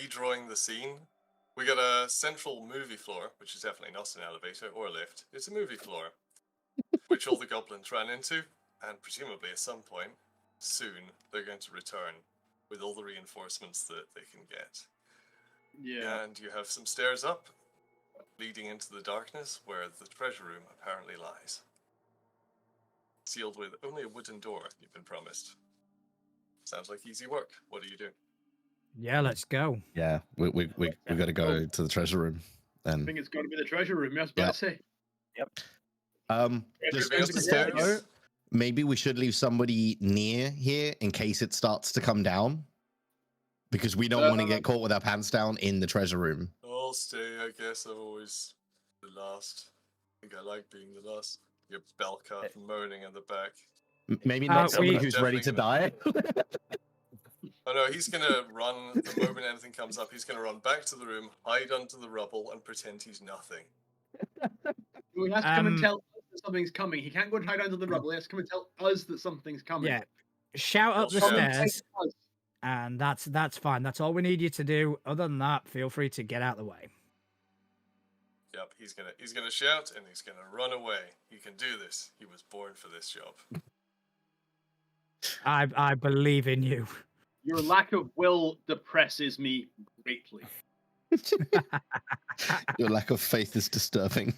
redrawing the scene. We got a central movie floor, which is definitely not an elevator or a lift. It's a movie floor, which all the goblins ran into, and presumably at some point soon they're going to return with all the reinforcements that they can get. Yeah. And you have some stairs up, leading into the darkness where the treasure room apparently lies. Sealed with only a wooden door you've been promised. Sounds like easy work. What do you do? Yeah, let's go. Yeah, we got to go to the treasure room. I Then think it's got to be the treasure room. Yes, but I say. just Moving up the stairs. maybe we should leave somebody near here in case it starts to come down, because we don't want to get caught with our pants down in the treasure room. I'll stay, I guess. I'm always the last. I think I like being the last. Your bell cut moaning in the back. Maybe not somebody we- who's ready to die. Oh no, he's gonna run the moment anything comes up. He's gonna run back to the room, hide under the rubble, and pretend he's nothing. He has to come and tell us that something's coming. He can't go and hide under the rubble. He has to come and tell us that something's coming. Yeah. Shout up the Come stairs, and that's fine. That's all we need you to do. Other than that, feel free to get out of the way. Yep, he's gonna shout and he's gonna run away. He can do this. He was born for this job. I believe in you. Your lack of will depresses me greatly. Your lack of faith is disturbing.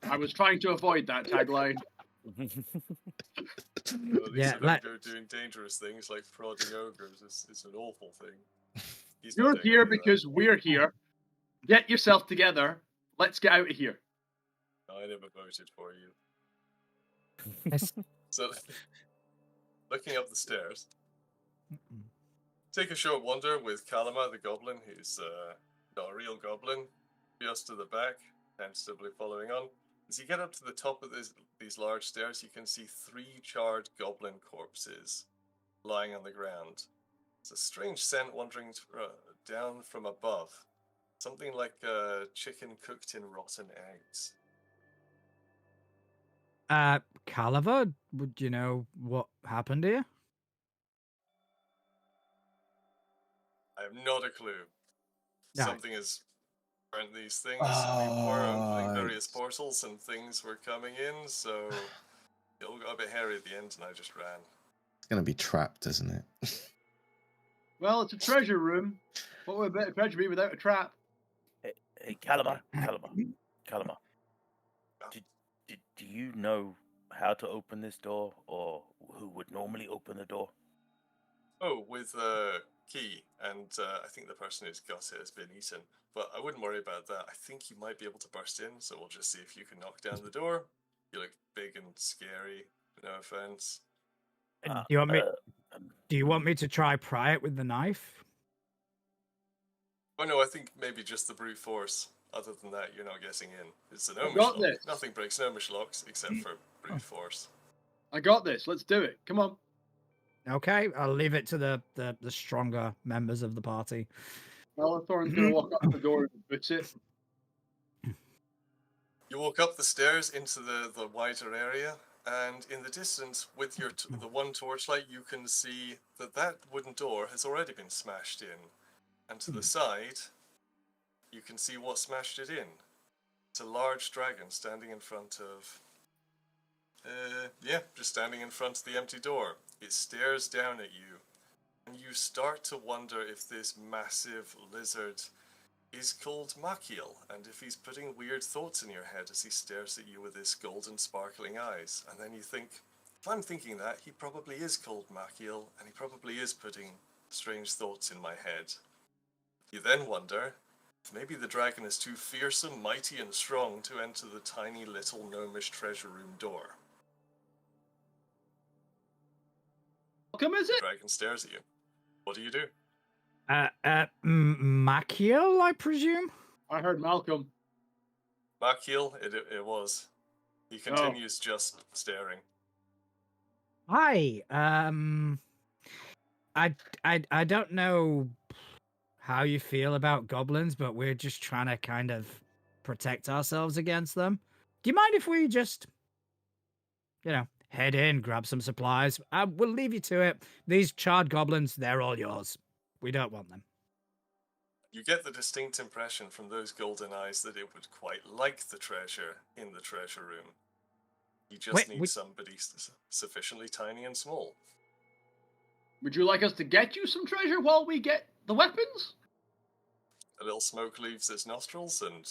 I was trying to avoid that tagline. Well, Yeah, ogre doing dangerous things like prodding ogres is an awful thing. You're here because we're here. Get yourself together. Let's get out of here. I never voted for you. Yes. So, looking up the stairs, take a short wander with Kalama the goblin, who's not a real goblin, just to the back, tentatively following on. As you get up to the top of these large stairs, you can see 3 charred goblin corpses lying on the ground. It's a strange scent wandering down from above. Something like chicken cooked in rotten eggs. Caliver, would you know what happened here? I have not a clue. No. Something has burnt these things. We were opening various portals and things were coming in, so it all got a bit hairy at the end and I just ran. It's gonna be trapped, isn't it? Well, it's a treasure room. What would a better treasure be without a trap? Hey, Kalama. Do you know how to open this door, or who would normally open the door? Oh, with a key, and I think the person who's got it has been eaten. But I wouldn't worry about that. I think you might be able to burst in, so we'll just see if you can knock down the door. You look big and scary, no offense. Do you want me to try pry it with the knife? Oh no, I think maybe just the brute force. Other than that, you're not getting in. It's an I've Omish got lock. this. Nothing breaks Omish locks except for brute force. I got this. Let's do it. Come on. Okay, I'll leave it to the stronger members of the party. Thorn's going to walk up the door and boots it. You walk up the stairs into the wider area, and in the distance, with your the one torchlight, you can see that wooden door has already been smashed in. And to the side, you can see what smashed it in. It's a large dragon standing in front of... just standing in front of the empty door. It stares down at you, and you start to wonder if this massive lizard is called Makiel, and if he's putting weird thoughts in your head as he stares at you with his golden sparkling eyes. And then you think, if I'm thinking that, he probably is called Makiel, and he probably is putting strange thoughts in my head. You then wonder if maybe the dragon is too fearsome, mighty, and strong to enter the tiny little gnomish treasure room door. How come is it? The dragon stares at you. What do you do? Makiel, I presume? I heard Malcolm. Makiel, it was. He continues just staring. Hi, I don't know how you feel about goblins, but we're just trying to kind of protect ourselves against them. Do you mind if we just, head in, grab some supplies? We'll leave you to it. These charred goblins, they're all yours. We don't want them. Well, it's Thorn's going to walk up the door and boots it. Okay, I'll leave it to the stronger members of the party. Thorn's going to walk up the door and boots it. Hi, I don't know how you feel about goblins, but we're just trying to kind of protect ourselves against them. Do you mind if we just, head in, grab some supplies? We'll leave you to it. These charred goblins, they're all yours. We don't want them. You get the distinct impression from those golden eyes that it would quite like the treasure in the treasure room. You just need somebody sufficiently tiny and small. Would you like us to get you some treasure while we get the weapons? A little smoke leaves his nostrils, and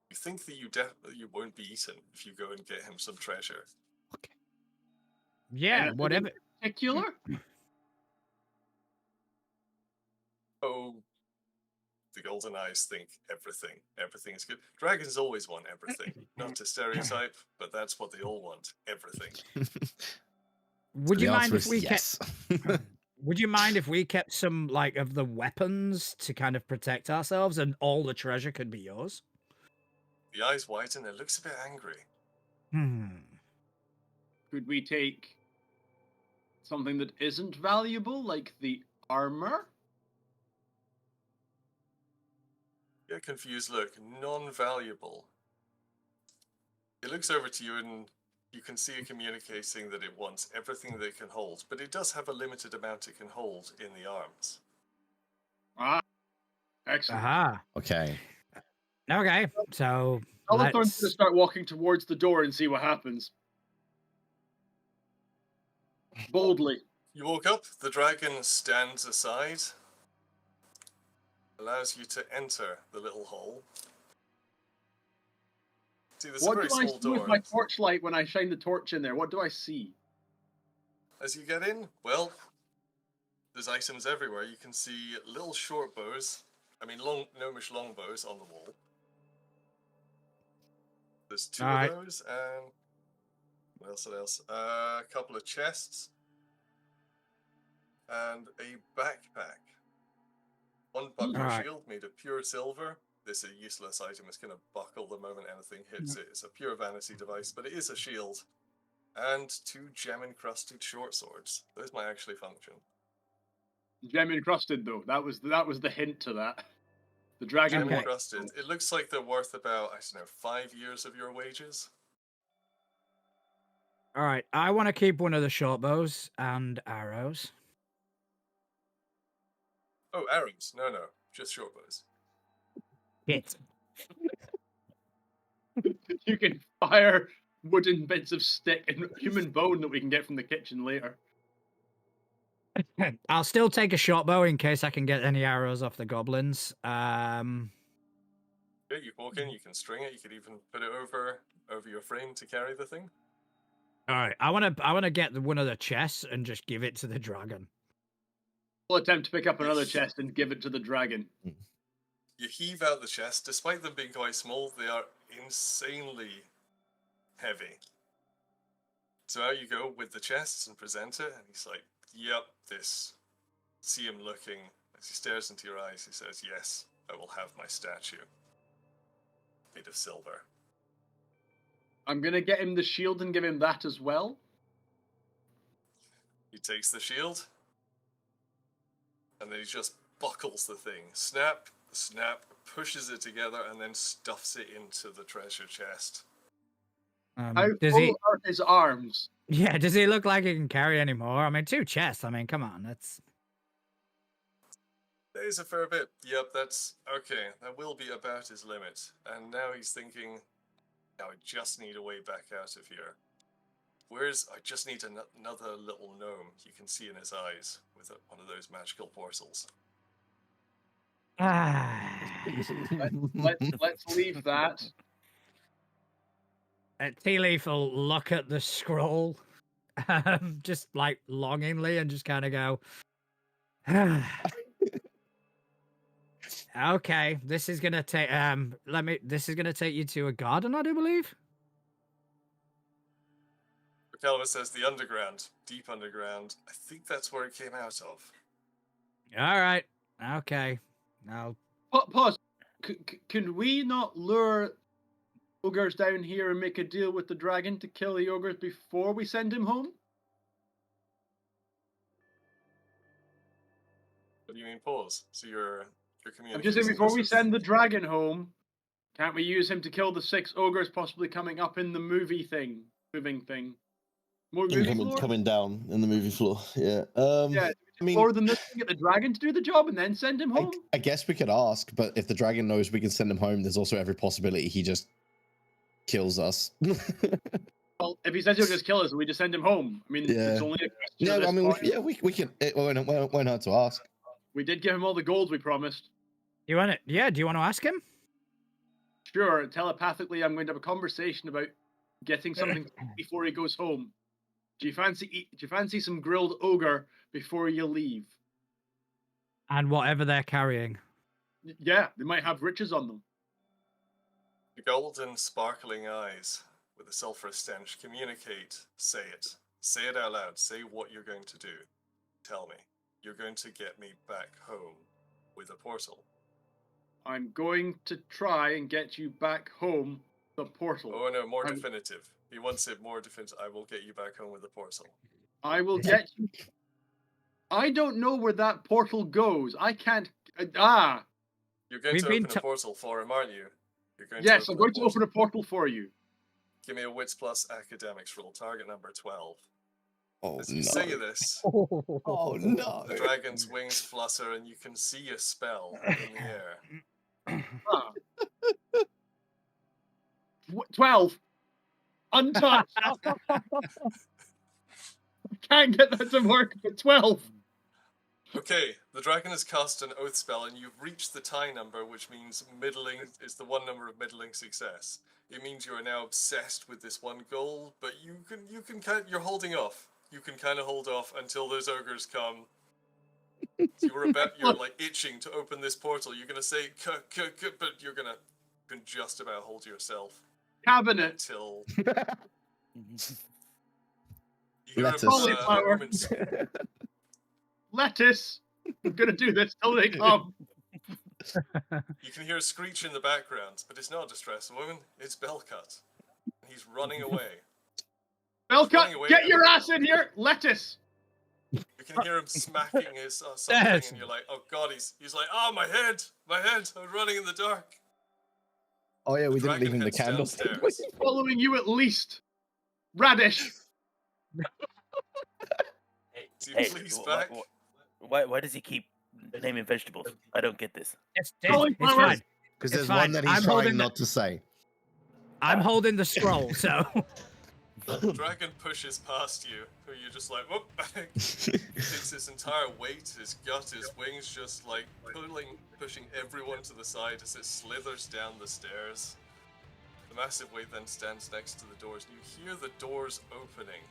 you think that you won't be eaten if you go and get him some treasure. Okay. Yeah, Anything whatever. in particular? Oh, the golden eyes think everything. Everything is good. Dragons always want everything. Not to stereotype, but that's what they all want. Everything. Would The you mind answer if is we yes. Would you mind if we kept some like of the weapons to kind of protect ourselves, and all the treasure could be yours? The eyes widen. It looks a bit angry. Could we take something that isn't valuable, like the armor? Yeah, confused look. Non-valuable. It looks over to you and you can see it communicating that it wants everything that it can hold, but it does have a limited amount it can hold in the arms. Ah, excellent. Aha. Okay. Okay. So Alethorn's going let's. to start walking towards the door and see what happens. Boldly. You walk up, the dragon stands aside, allows you to enter the little hole. See, there's a What very do I small see with door. my torchlight when I shine the torch in there? What do I see? As you get in, well, there's items everywhere. You can see little short bows, gnomish long bows on the wall. There's two of those, and what else? A couple of chests, and a backpack. One buckler shield made of pure silver. This is a useless item. It's going to buckle the moment anything hits it. It's a pure vanity device, but it is a shield. And two gem-encrusted short swords. Those might actually function. Gem encrusted, though. That was the hint to that. The dragon. Gem-encrusted. It looks like they're worth about, 5 years of your wages. All right. I want to keep one of the short bows and arrows. Oh, arrows. No. Just short bows. Hit. You can fire wooden bits of stick and human bone that we can get from the kitchen later. I'll still take a short bow in case I can get any arrows off the goblins. Yeah, you walk in, you can string it, you could even put it over your frame to carry the thing. All right, I want to get one of the chests and just give it to the dragon. We'll attempt to pick up another chest and give it to the dragon. You heave out the chest. Despite them being quite small, they are insanely heavy. So out you go with the chests and present it, and he's like, yep, this. See him looking. As he stares into your eyes, he says, yes, I will have my statue. Made of silver. I'm going to get him the shield and give him that as well. He takes the shield, and then he just buckles the thing. Snap, pushes it together, and then stuffs it into the treasure chest. How full are his arms? Yeah, does he look like he can carry any more? I mean, 2 chests. I mean, come on, that's... There's a fair bit. Yep, that's... Okay, that will be about his limit. And now he's thinking, now I just need a way back out of here. I just need another little gnome you can see in his eyes with one of those magical portals. Let's leave that. Tea Leaf will look at the scroll, just like longingly, and just kind of go, "Okay, this is gonna take. This is gonna take you to a garden, I do believe." Calvin says the underground, deep underground. I think that's where it came out of. All right. Okay. Now, Pause. Can we not lure ogres down here and make a deal with the dragon to kill the ogres before we send him home? What do you mean pause? So your communication. I'm just saying before we send the dragon home, can't we use him to kill the 6 ogres possibly coming up in the moving thing? More movie floor? Coming down in the movie floor, yeah. Yeah, I mean, Or than this, get the dragon to do the job and then send him home? I guess we could ask, but if the dragon knows we can send him home, there's also every possibility he just kills us. Well, if he says he'll just kill us, we just send him home. I mean, Yeah. it's only a question. Yeah, at I this mean, point. we can. Why not to ask? We did give him all the gold we promised. You want it? Yeah. Do you want to ask him? Sure, telepathically, I'm going to have a conversation about getting something before he goes home. Do you fancy some grilled ogre before you leave? And whatever they're carrying. Yeah, they might have riches on them. The golden, sparkling eyes with a sulphurous stench communicate. Say it. Say it out loud. Say what you're going to do. Tell me. You're going to get me back home with a portal. I'm going to try and get you back home the portal. Oh no, more definitive. He wants it more definitive. I will get you back home with a portal. I will get you. I don't know where that portal goes. I can't. You're going We've to been open a portal for him, aren't you? You're going Yes, to I'm going to open a portal for you. Give me a Wits plus Academics roll. Target number 12. Oh As you no! say this, Oh no! the dragon's wings flutter and you can see a spell in the air. 12. Untouched. I can't get that to work, but 12. Okay, the dragon has cast an oath spell and you've reached the tie number, which means middling is the one number of middling success. It means you are now obsessed with this one goal, but you're holding off. You can kind of hold off until those ogres come. So you're like itching to open this portal. You're gonna say but you can just about hold yourself Cabinet. until Lettuce. Lettuce. I'm gonna do this till they come. You can hear a screech in the background, but it's not a distressed woman. It's Bellcut. He's running away. Bellcut, get your ass in here. Lettuce. You can hear him smacking his something, and you're like, "Oh God!" He's like, "Oh, my head! I'm running in the dark." Oh yeah, we didn't leave him the heads candle. downstairs. Following you at least. Radish. Do you Hey, please back? why does he keep naming vegetables? I don't get this. It's Cauliflower. fine. Because It's there's fine. one that he's I'm trying holding not to say. I'm holding the scroll, so. The dragon pushes past you, who you're just like, whoop, back. He takes his entire weight, his gut, his wings, just like pushing everyone to the side as it slithers down the stairs. The massive weight then stands next to the doors, and you hear the doors opening.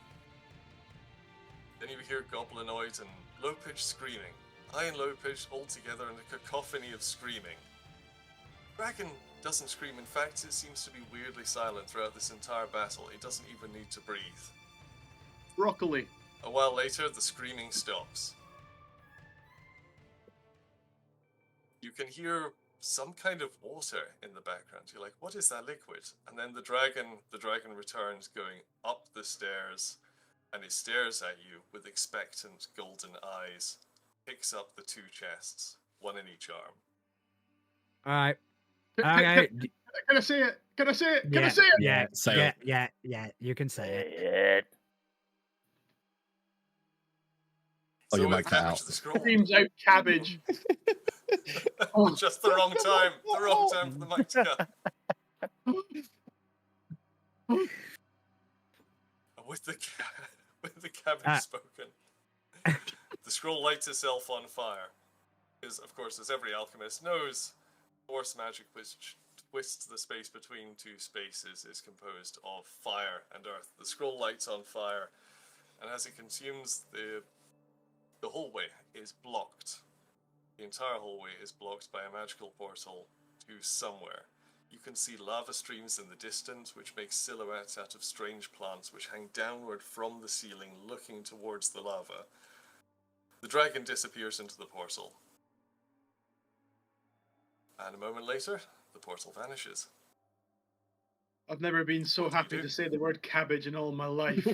Then you hear goblinoid and low-pitched screaming. High and low-pitched all together in a cacophony of screaming. Dragon doesn't scream. In fact, it seems to be weirdly silent throughout this entire battle. It doesn't even need to breathe. Broccoli. A while later, the screaming stops. You can hear some kind of water in the background. You're like, what is that liquid? And then the dragon returns going up the stairs, and it stares at you with expectant golden eyes. Picks up the two chests, one in each arm. Alright. Can I say it? Can I say it? Can I say it? Yeah, Say yeah, it. you can say it. It. Oh, So you with might cut cabbage out. the scroll. Screams out cabbage. Just the wrong time. The wrong time for the mic to cut. With the cabbage spoken, the scroll lights itself on fire. Because, of course, as every alchemist knows, Force magic which twists the space between two spaces is composed of fire and earth. The scroll lights on fire, and as it consumes, the hallway is blocked. The entire hallway is blocked by a magical portal to somewhere. You can see lava streams in the distance, which make silhouettes out of strange plants which hang downward from the ceiling, looking towards the lava. The dragon disappears into the portal. And a moment later, the portal vanishes. I've never been so What do you happy do? to say the word cabbage in all my life.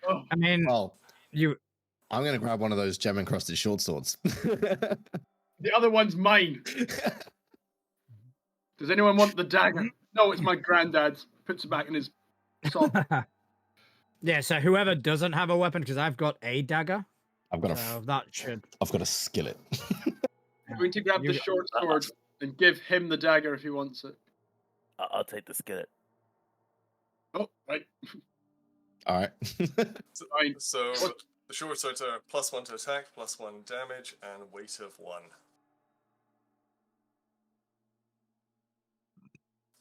Oh, I mean, Well, you. I'm gonna grab one of those gem encrusted short swords. the other one's mine. Does anyone want the dagger? No, it's my granddad's. Puts it back in his sock. Yeah, so whoever doesn't have a weapon, because I've got a dagger, I've got So a that should. I've got a skillet. I'm going to grab the You- short sword and give him the dagger if he wants it. I'll take the skillet. Oh, right. All right. Fine. So What? the short swords are +1 to attack, +1 damage, and weight of 1.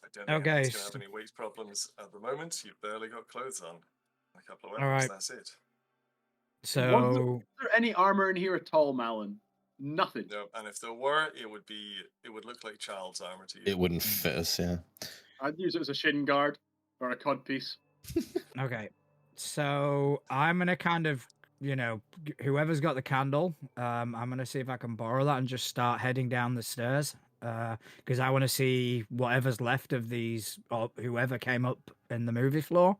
I don't think Okay, anyone's going to have so- any weight problems at the moment. You've barely got clothes on. A couple of All weapons, right. that's it. So Is there any armor in here at all, Malin? Nothing. No, and if there were, it would look like child's armor to you. It wouldn't fit us, yeah. I'd use it as a shin guard or a codpiece. okay, so I'm gonna kind of, whoever's got the candle, I'm gonna see if I can borrow that and just start heading down the stairs, because I want to see whatever's left of these or whoever came up in the movie floor,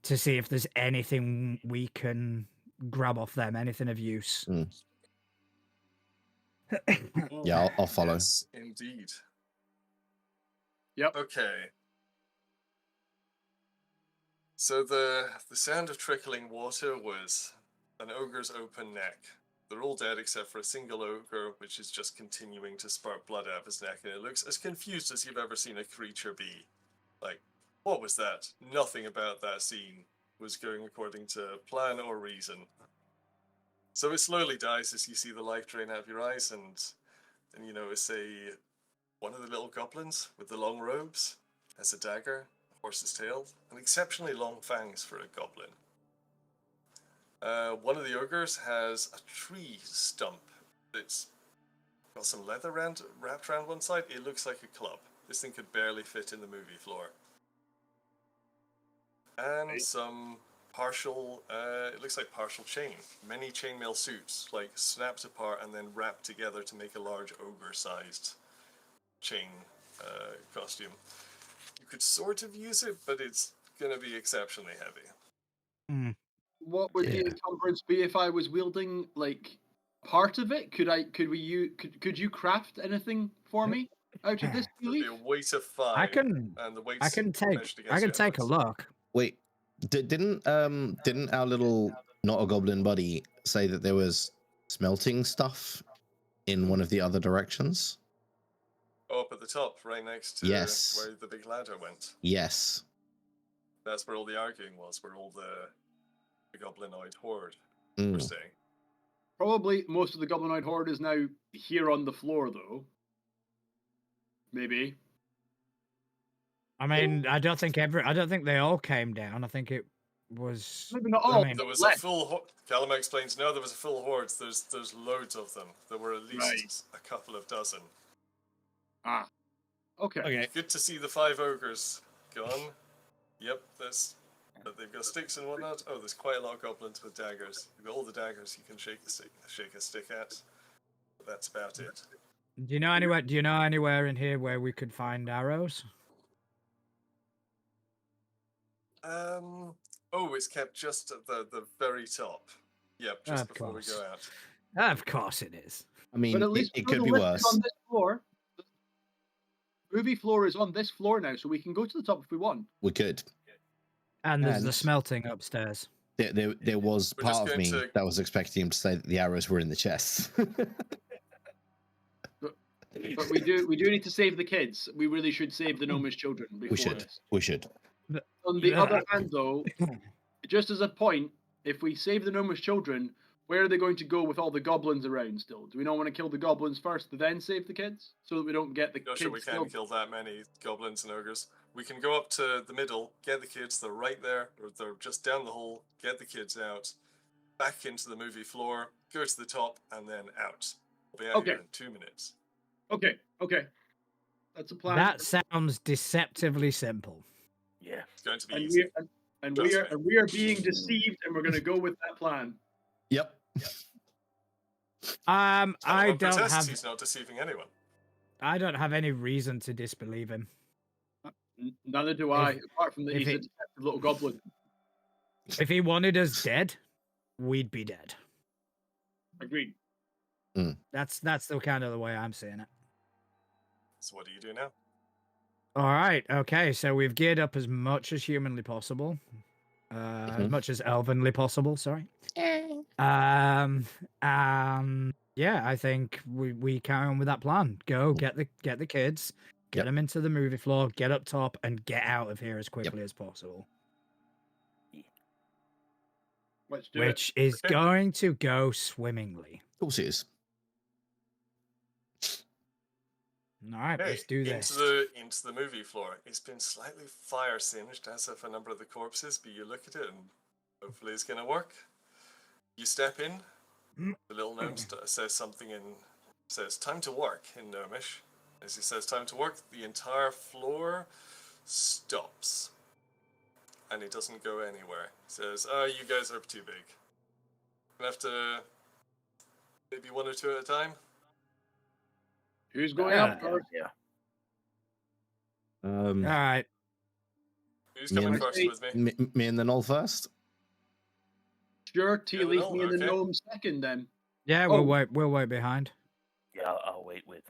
to see if there's anything we can grab off them, anything of use. Yeah, I'll follow. Yes, indeed. Yep. Okay. So the sound of trickling water was an ogre's open neck. They're all dead except for a single ogre, which is just continuing to spurt blood out of his neck, and it looks as confused as you've ever seen a creature be. Like, what was that? Nothing about that scene was going according to plan or reason. So it slowly dies as you see the life drain out of your eyes, and then you notice one of the little goblins with the long robes has a dagger, a horse's tail, and exceptionally long fangs for a goblin. One of the ogres has a tree stump that's got some leather wrapped around one side. It looks like a club. This thing could barely fit in the movie floor. And some partial, it looks like partial chain. Many chainmail suits, like snapped apart and then wrapped together to make a large ogre-sized chain costume. You could sort of use it, but it's going to be exceptionally heavy. What would the Yeah. encumbrance be if I was wielding like part of it? Could you craft anything for me out of this? It'd be a weight of 5. I can And the I weight's can take measured I against can your take a efforts. look. Wait, didn't our little not a goblin buddy say that there was smelting stuff in one of the other directions? Oh, up at the top, right next to Yes. where the big ladder went. Yes. That's where all the arguing was, where all the goblinoid horde Mm. were staying. Probably most of the goblinoid horde is now here on the floor, though. Maybe. I mean, I don't think they all came down. I think it was. Maybe not I all. mean, There was left. a full horde. Callum explains, no, there was a full horde. There's loads of them. There were at least Right. a couple of dozen. Ah. Okay. Okay. Good to see the 5 ogres gone. Yep, they've got sticks and whatnot. Oh, there's quite a lot of goblins with daggers. You've got all the daggers you can shake a stick at. But that's about it. do you know anywhere in here where we could find arrows? Oh, it's kept just at the very top. Yep, just Of before course. we go out. Of course it is. I mean, But at least it we know could the be lift is worse. on this floor. The movie floor is on this floor now, so we can go to the top if we want. We could. And there's the And- smelting upstairs. There was We're just part of going me to- that was expecting him to say that the arrows were in the chest. But we do need to save the kids. We really should save the gnomish children before we should. this. We should. On the Yeah. other hand, though, just as a point, if we save the gnomish children, where are they going to go with all the goblins around still? Do we not want to kill the goblins first, then save the kids? So that we don't get the No, kids sure, we can't killed? kill that many goblins and ogres. We can go up to the middle, get the kids, they're right there, or they're just down the hole, get the kids out, back into the movie floor, go to the top, and then out. We'll be out here Okay. in 2 minutes. Okay. That's a plan. That sounds deceptively simple. Yeah. It's going to be and easy. we are being deceived, and we're going to go with that plan. Yep. I Callum don't protests have he's not deceiving anyone. any reason to disbelieve him. Neither do I, If- apart from that if he's a it- detective little goblin. If he wanted us dead, we'd be dead. Agreed. That's the kind of the way I'm seeing it. So what do you do now? All right. Okay. So we've geared up as much as humanly possible, as Mhm. much as elvenly possible. Sorry. Yeah, I think we carry on with that plan. Go get the kids, get Yep. them into the movie floor, get up top, and get out of here as quickly as possible. Let's do it. Which is Okay. going to go swimmingly. Of course it is. All right, Okay, let's do this. into the movie floor. It's been slightly fire singed, as have a number of the corpses, but you look at it and hopefully it's going to work. You step in. The little gnome says something says time to work in Gnomish. As he says time to work, the entire floor stops. And it doesn't go anywhere. He says, you guys are too big. We'll have to maybe one or two at a time. Who's going up first? Yeah. All right. Who's Me coming and- first with me? Me and the Knoll first. Sure, tea Yeah, leaf no, me and the okay. gnome second then. Yeah, Oh. we'll wait behind. Yeah, I'll wait with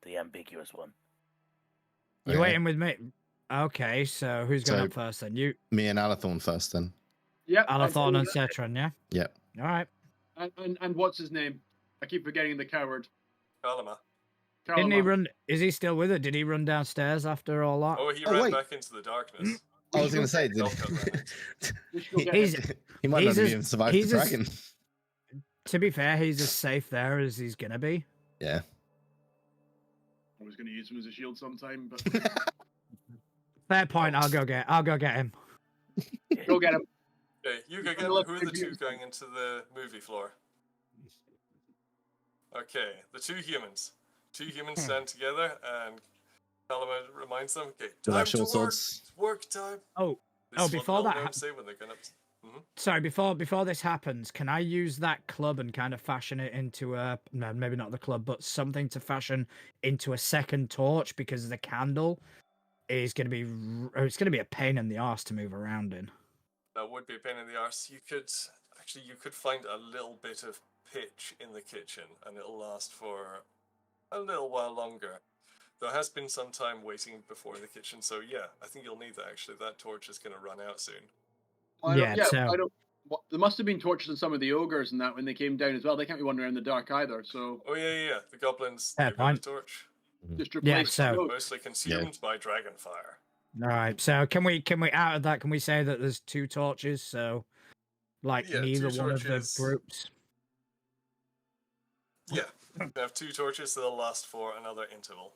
the ambiguous one. You Okay. waiting with me? Okay, so who's going So- up first then? You, Me and Alathorn first then. Yep. Alathorn and Cetron, yeah? Yep. All right. And what's his name? I keep forgetting the coward. Kalama. Didn't he Kalama. run? Is he still with it? Did he run downstairs after all that? Oh, he Oh, ran wait. back into the darkness. I was going to say, Golf club ran We should go get He's him. he might He's not as- even survive the he's as- dragon. To be fair, he's as safe there as he's gonna be. Yeah. I was going to use him as a shield sometime, but Fair point. I'll go get him. go get him. Okay, you go I'm get gonna let who are the the two viewers going into the movie floor? Okay, the two humans. Two humans stand together and Kalama reminds them, okay, With our time to short work. swords. It's work time. Oh, This Oh, is what before little that gnomes say when they're going up. sorry. Before this happens, can I use that club and kind of fashion it into a no, maybe not the club, but something to fashion into a second torch because the candle is going to be it's going to be a pain in the arse to move around in. That would be a pain in the arse. You could find a little bit of pitch in the kitchen and it'll last for a little while longer. There has been some time waiting before in the kitchen, so yeah, I think you'll need that actually. That torch is going to run out soon. Yeah, so- I don't. There must have been torches on some of the ogres and that when they came down as well. They can't be wandering in the dark either. So Oh yeah. The goblins, Fair they've got a point. torch. just Yeah, replace. so- no, Mostly consumed by dragon fire. All right. So can we out of that? Can we say that there's two torches? So like Yeah, neither two one of the torches. groups. Yeah, we have two torches that'll last for another interval.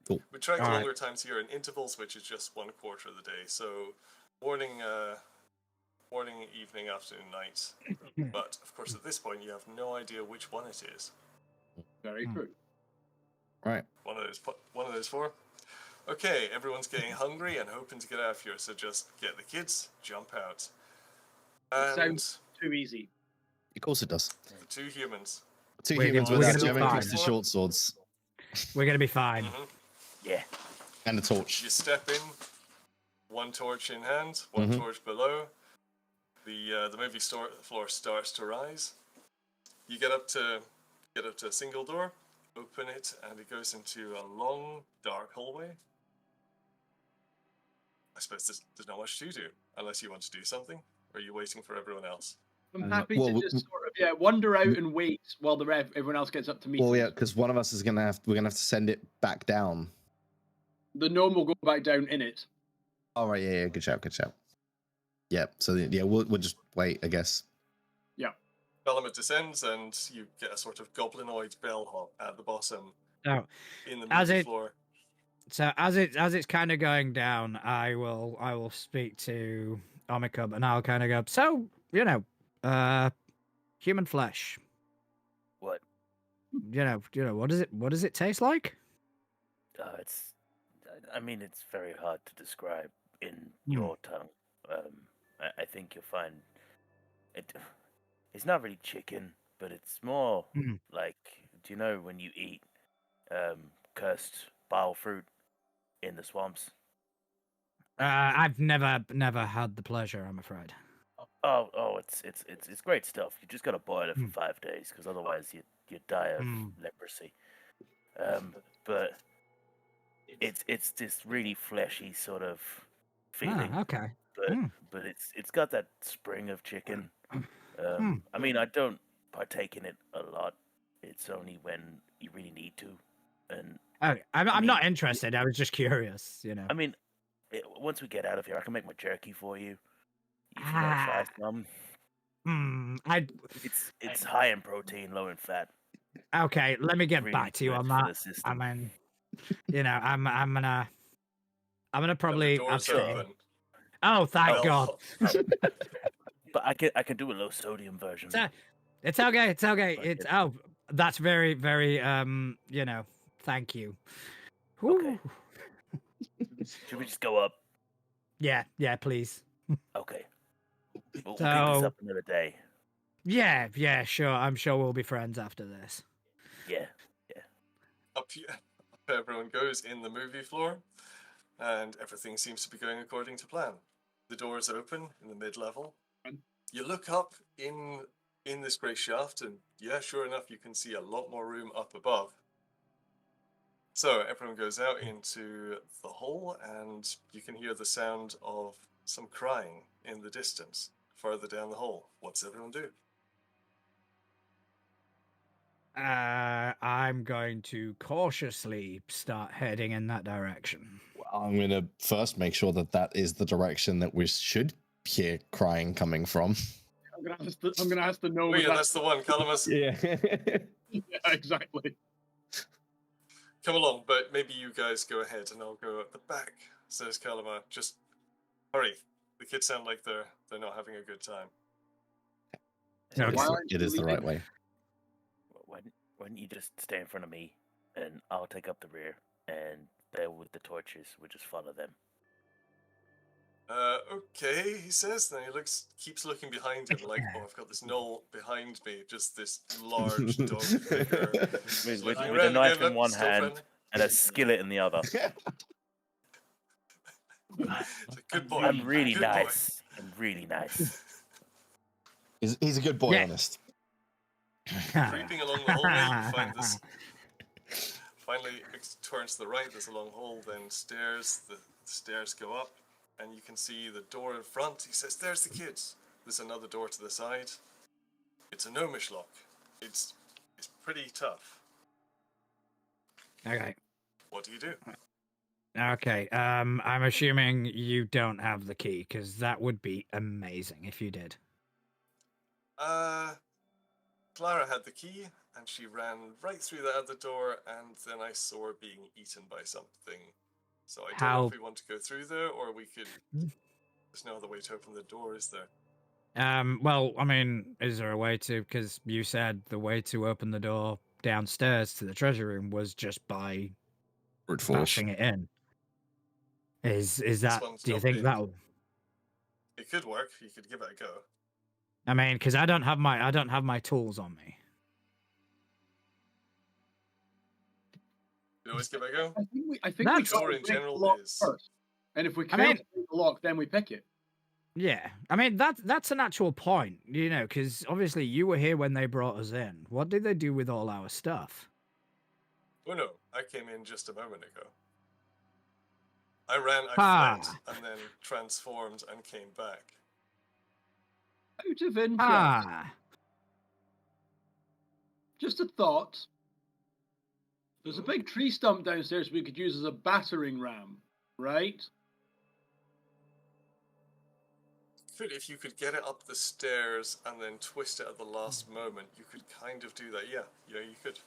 Cool. We tracked Alright. longer times here in intervals, which is just 1/4 of the day. So morning, evening, afternoon, night. But of course, at this point, you have no idea which one it is. very true. Right. One of those four. Okay, everyone's getting hungry and hoping to get out of here. So just get the kids, jump out, and Sounds too easy. Of course it does. the two humans. Two We're humans gonna- with we're our gonna be German fine. crystal short swords We're gonna be fine. Mhm. Yeah. and a torch. You step in, one torch in hand, one Mhm. torch below. The movie floor starts to rise. You get up to a single door, open it, and it goes into a long, dark hallway. I suppose there's not much to do unless you want to do something, or are you waiting for everyone else? I'm happy well, to we- just sort of wander out and wait while everyone else gets up to meet. Well, them. yeah, because one of us is we're gonna have to send it back down. The gnome will go back down in it. All right, yeah, good shout. Yeah, so yeah, we'll just wait, I guess. Element descends, and you get a sort of goblinoid bellhop at the bottom Oh, in the as movie it- floor. so as it's kind of going down, I will speak to Omicub and I'll kind of go. So human flesh. What? You know what does it taste like? I mean, it's very hard to describe in Hmm. your tongue. I think you'll find it. It's not really chicken, but it's more Hmm. like, do you know when you eat cursed bile fruit in the swamps? I've never had the pleasure, I'm afraid. Oh, it's great stuff. You just gotta boil it for Hmm. 5 days, because otherwise you die of Hmm. leprosy. But it's this really fleshy sort of feeling. Ah, okay. But Hmm. but it's got that spring of chicken. I mean, I don't partake in it a lot. It's only when you really need to. And Okay, I'm not interested. I was just curious, you know. I mean, once we get out of here, I can make my jerky for you. If you want to try some, I it's high in protein, low in fat. okay. Let me get Really back to you good on for that. the I system. mean, you know, I'm gonna And the probably. door's Sure. open. Oh, thank Well, God. But I can do a low sodium version. It's okay. It's okay. But It's it's- that's very, very you know, thank you. Okay. Whew. Should we just go up? Yeah, please. Okay. We'll pick this So up another day. yeah, sure. I'm sure we'll be friends after this. Yeah. up everyone goes in the movie floor, and everything seems to be going according to plan. The doors open in the mid-level. You look up in this great shaft, and yeah, sure enough, you can see a lot more room up above. So everyone goes out into the hall, and you can hear the sound of some crying in the distance further down the hall. What's everyone do? I'm going to cautiously start heading in that direction. I'm gonna first make sure that that is the direction that we should hear crying coming from. I'm gonna ask the Oh gnome. yeah, that's the one, Calamus. Yeah. Yeah, exactly. Come along, but maybe you guys go ahead and I'll go at the back, says Kalama. Just hurry. The kids sound like they're not having a good time. No, It is- Why aren't it you is the right leaving? way. Why don't you just stay in front of me, and I'll take up the rear, and there with the torches, we'll just follow them. Okay, he says. Then he keeps looking behind him, like, oh, I've got this knoll behind me, just this large dog figure. With looking a around knife again, in one still hand friendly. and a skillet in the other. It's a good boy. I'm really Good boy. nice. I'm really nice. He's a good boy, Yeah. honest. Creeping along the hallway, you find this. Finally, it turns to the right. There's a long hall, then stairs. The stairs go up, and you can see the door in front. He says, "There's the kids." There's another door to the side. It's a gnomish lock. It's pretty tough. Okay. What do you do? Okay. I'm assuming you don't have the key, because that would be amazing if you did. Clara had the key, and she ran right through the other door, and then I saw her being eaten by something. So I don't know How- if we want to go through there, or we could. There's no other way to open the door, is there? Well, I mean, is there a way to? Because you said the way to open the door downstairs to the treasure room was just by Brute force. bashing it in. Is that? one's Do you not think big. that? It could work. You could give it a go. I mean, because I don't have my tools on me. You always give it a go. I think we That's- try Door to in break general the lock is- first, and if we I can't mean- break the lock, then we pick it. Yeah, I mean that's an actual point, you know, because obviously you were here when they brought us in. What did they do with all our stuff? Oh no, I came in just a moment ago. I ran, I Ah. fled, and then transformed and came back. Out of interest, Ah, just a thought. There's a Hmm? big tree stump downstairs we could use as a battering ram, right? If you could get it up the stairs and then twist it at the last moment, you could kind of do that. Yeah, you could.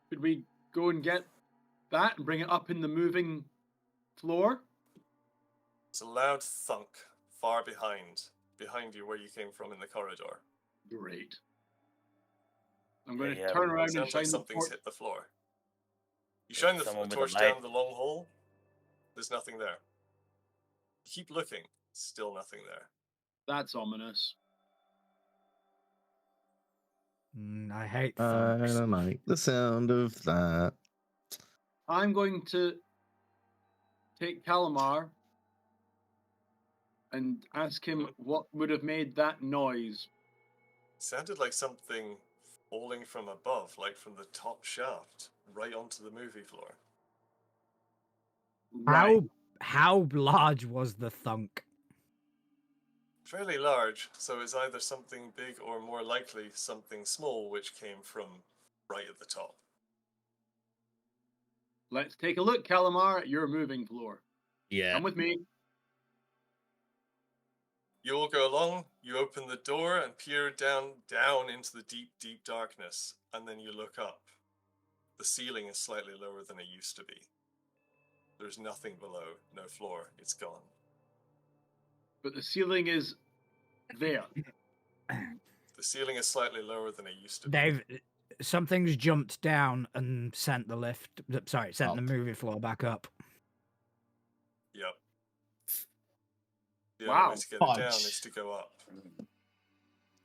Could we go and get that and bring it up in the moving floor? It's a loud thunk far behind you where you came from in the corridor. Great. I'm going to Yeah, turn It around and sounds shine like the something's torch. hit the floor. You shine the Someone with a torch light. down the long hole. There's nothing there. Keep looking. Still nothing there. That's ominous. I hate I thunks. don't like the sound of that. I'm going to take Calamar and ask him what would have made that noise. Sounded like something falling from above, like from the top shaft, right onto the movie floor. Right. How large was the thunk? fairly large, so it's either something big or more likely something small, which came from right at the top. Let's take a look, Calamar, at your moving floor. Yeah. Come with me. You all go along, you open the door and peer down into the deep, deep darkness, and then you look up. The ceiling is slightly lower than it used to be. There's nothing below, no floor, it's gone. But the ceiling is there. The ceiling is slightly lower than it used to be. Dave, something's jumped down and sent the Up. movie floor back up. Yep. The Wow. only way to get it down Fudge. is to go up.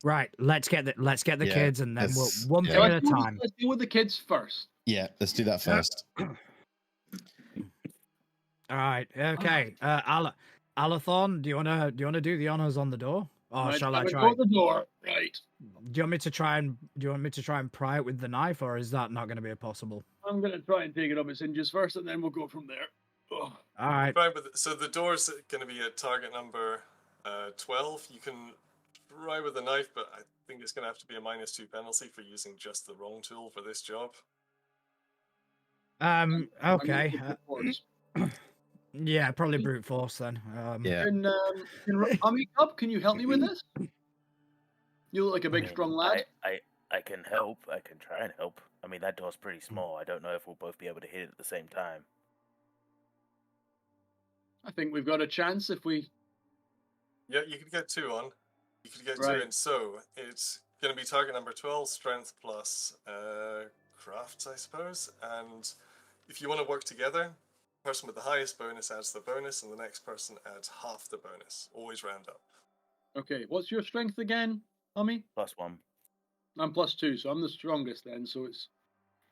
Right, let's get the Yeah, kids, and then we'll let's- one yeah. thing at a time. Let's deal with the kids first. Yeah, let's do that first. All right, okay. Alathorn, do you wanna do the honors on the door, or Right, shall I gotta try? go to the door. Right. Do you want me to try and pry it with the knife, or is that not going to be possible? I'm gonna try and take it up its hinges first, and then we'll go from there. Oh. All right. Right, but so the door's going to be at target number 12. You can try with a knife, but I think it's going to have to be a -2 penalty for using just the wrong tool for this job. I'm Okay. gonna take force. Yeah, probably brute force then. Yeah. Ami Cub, can you help me with this? You look like a big, I mean, strong lad. I can help. I can try and help. I mean, that door's pretty small. I don't know if we'll both be able to hit it at the same time. I think we've got a chance if we. Yeah, you could get 2 on. You could get 2 Right. in. So it's going to be target number 12, strength plus crafts, I suppose. And if you want to work together, the person with the highest bonus adds the bonus, and the next person adds half the bonus. Always round up. Okay, what's your strength again, Ami? +1. I'm +2, so I'm the strongest then. So it's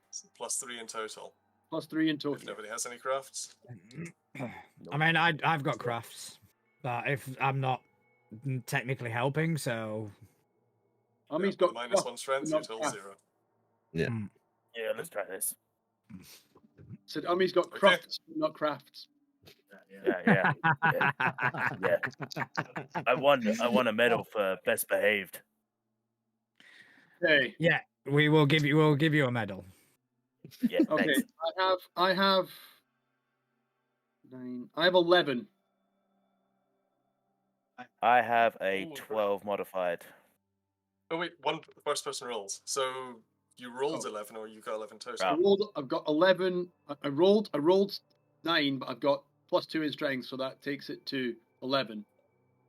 So +3 in total. +3 in If total. nobody has any crafts. I mean, I've got crafts, but if I'm not technically helping, so Ami's with got a -1 craft, strength, not you're total craft. 0. Yeah, let's try this. Said Ami's got Okay. crafts, not crafts. Yeah. Yeah. I won a medal for best behaved. Okay. yeah, we'll give you a medal. Yeah, Okay. thanks. I have 9. I have 11. I have a Ooh, 12 modified. Oh wait, one first person rolls. So you rolled Oh. 11, or you got 11 total. Wow. I've got 11. I rolled 9, but I've got +2 in strength, so that takes it to 11.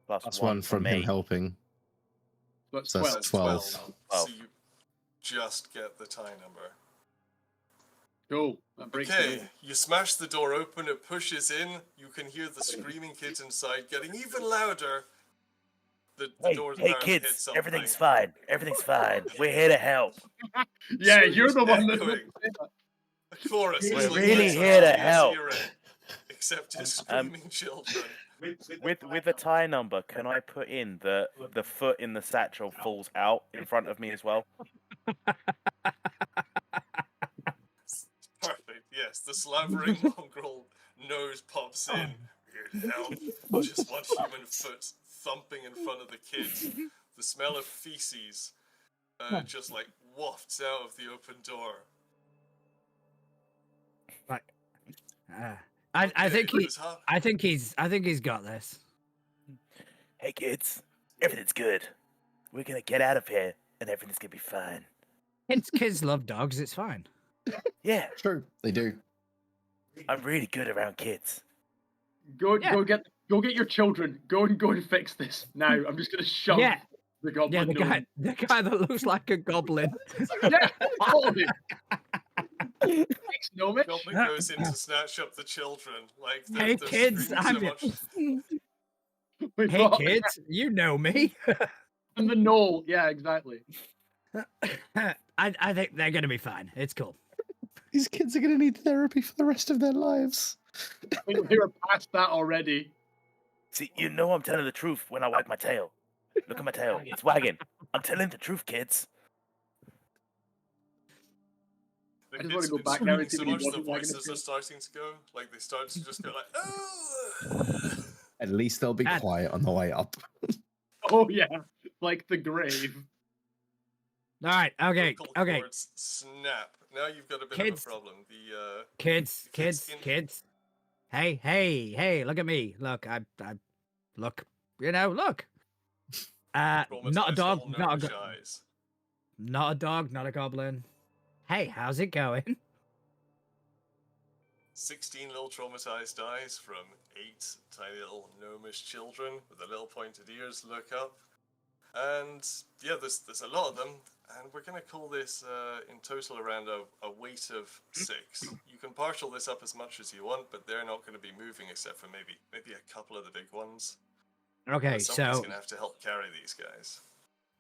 That's +1 one from him me. helping. So that's So 12. that's 12. So 12. you just get the tie number. Cool. That breaks it Okay, open. you smash the door open, it pushes in, you can hear the screaming kids inside getting even louder. The door's Hey apparently hit kids, something. everything's fine. Everything's fine. We're here to help. Yeah, So you're the it's one that's echoing. A chorus. We're is like really yes, here to yes, help. hear it, except his screaming children. With the tie number, can I put in the foot in the satchel falls out in front of me as well? Perfect, yes. The slavering mongrel nose pops in. Here to help. Just one human foot thumping in front of the kids. The smell of feces just like wafts out of the open door. I think it he was hot. I think he's got this. Hey kids, everything's good. We're gonna get out of here, and everything's gonna be fine. Kids love dogs. It's fine. Yeah, True, they do. I'm really good around kids. Go get your children. Go and fix this now. I'm just gonna shove Yeah. the Yeah, goblin. the guy that looks like a goblin. Yeah, follow me. Thanks, Nomic. Goblin goes in to snatch up the children. Like Hey they're kids, screaming so I'm We've hey got- kids, you know me. And the knoll. Yeah, exactly. I think they're gonna be fine. It's cool. These kids are going to need therapy for the rest of their lives. I think we were past that already. See, you know I'm telling the truth when I wag my tail. Look at my tail. It's wagging. I'm telling the truth, kids. The I just kids wanna have go been back now screaming and see so when he much the wasn't wagging voices his are starting to go. Like they start to just go like, oh. At least they'll be Ah. quiet on the way up. Oh yeah, like the grave. All right. Okay. Vocal Okay. cords snap. Now you've got a bit Kids. of a problem. The Kids. Kids in- Kids. Hey. Hey. Hey. Look at me. Look. I. Look. You know. Look. Not a traumatized dog. little Not a. gnomish eyes. Not a dog. Not a goblin. Hey. How's it going? 16 little traumatized eyes from 8 tiny little gnomish children with the little pointed ears look up. And yeah, there's a lot of them, and we're going to call this in total around a weight of 6. You can partial this up as much as you want, but they're not going to be moving except for maybe a couple of the big ones. Okay. Somebody's So. going to have to help carry these guys.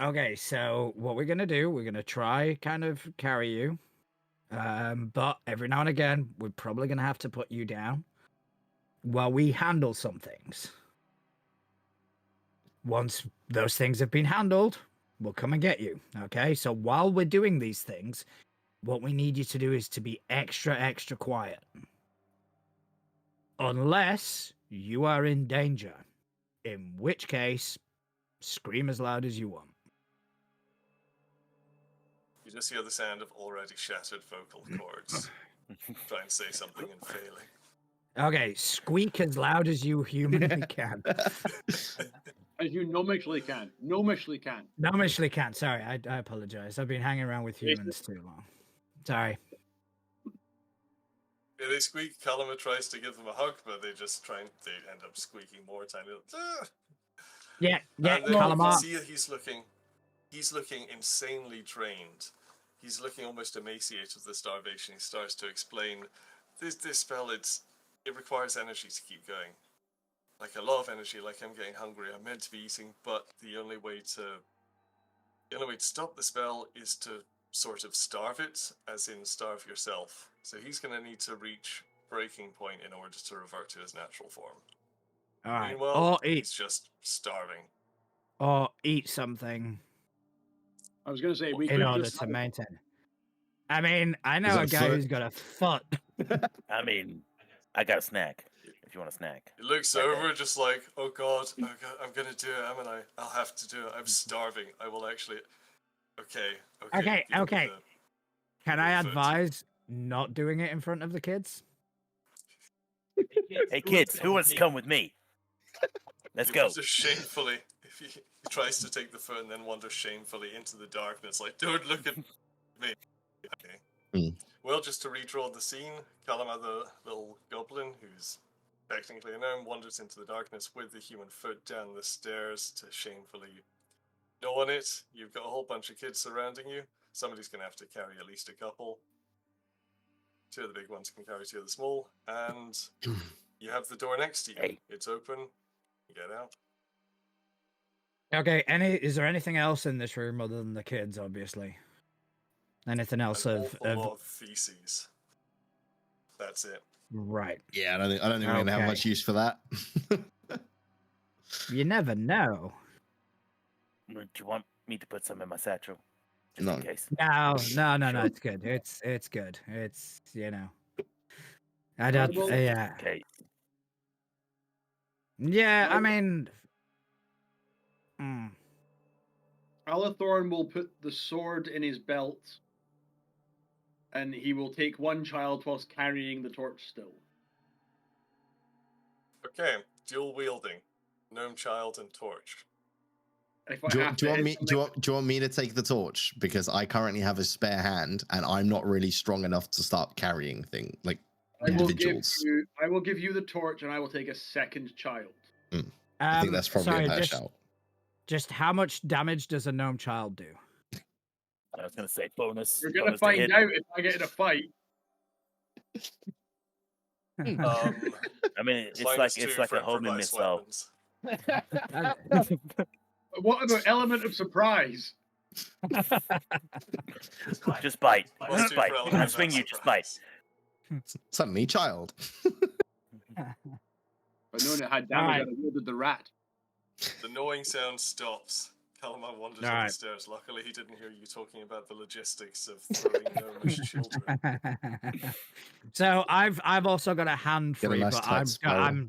Okay. So what we're gonna do? We're gonna try kind of carry you. But every now and again, we're probably gonna have to put you down while we handle some things. Once those things have been handled, we'll come and get you. Okay? So while we're doing these things, what we need you to do is to be extra, extra quiet. Unless you are in danger, in which case, scream as loud as you want. You just hear the sound of already shattered vocal cords. Try and say something and failing. Okay, squeak as loud as you humanly can. As you gnomishly can. Gnomishly can. Gnomishly can. Sorry, I apologize. I've been hanging around with humans too long. Sorry. Yeah, they squeak. Kalama tries to give them a hug, but they end up squeaking more tiny little. Yeah, And then you Calamar. can see that he's looking insanely drained. He's looking almost emaciated with the starvation. He starts to explain, this spell, it requires energy to keep going. Like a lot of energy, like I'm getting hungry, I'm meant to be eating, but the only way to stop the spell is to sort of starve it, as in starve yourself. So he's going to need to reach breaking point in order to revert to his natural form. All right. Meanwhile, Or eat, he's just starving. or eat something I was going to say, we in could order just... to maintain. I mean, I know that a guy foot? who's got a foot. I mean, I got a snack. If you want a snack. He looks Right over there. just like, oh god, I'm gonna do it, haven't I? I'll have to do it. I'm starving. I will actually... Okay. Okay, give me okay. Can I the foot. advise not doing it in front of the kids? Hey kids, who wants to come with me? Let's He go. wanders shamefully. If he tries to take the foot and then wanders shamefully into the darkness, like, don't look at me. Okay. Hmm. Well, just to redraw the scene, Kalama, the little goblin, who's technically a gnome, wanders into the darkness with the human foot down the stairs to shamefully gnaw on it. You've got a whole bunch of kids surrounding you. Somebody's going to have to carry at least a couple. 2 of the big ones can carry 2 of the small, and you have the door next to you. Hey. It's open. You get out. Okay, is there anything else in this room other than the kids, obviously? Anything else An of awful lot of feces. That's it. right. Yeah, I don't think we're gonna have Okay. much use for that. You never know. Do you want me to put some in my satchel? Just No. in case. No, Sure. it's good. It's good. It's I don't Well, yeah. Okay. Yeah, I mean Alathorn will put the sword in his belt, and he will take one child whilst carrying the torch still. Okay, dual wielding. Gnome child and torch. If I Do have you to want hit me? something- Do you want me to take the torch because I currently have a spare hand and I'm not really strong enough to start carrying things like individuals. I will give you the torch, and I will take a second child. I think that's probably sorry, a better shout. just how much damage does a gnome child do? I was gonna say bonus. You're gonna bonus to find hit. out if I get in a fight. I mean, it's Minus like 2 it's like for a homing improvised missile. weapons. What about element of surprise? Just bite. Plus Just 2 bite. for I element swing of you. Just bite. surprise. Suddenly, child. If I'd known it had damage, Alright. I'd have wielded the rat. The gnawing sound stops. Kalama wanders up Alright. the stairs. Luckily, he didn't hear you talking about the logistics of throwing gnomish children. So I've also got a hand Get a free, nice but tight spiral.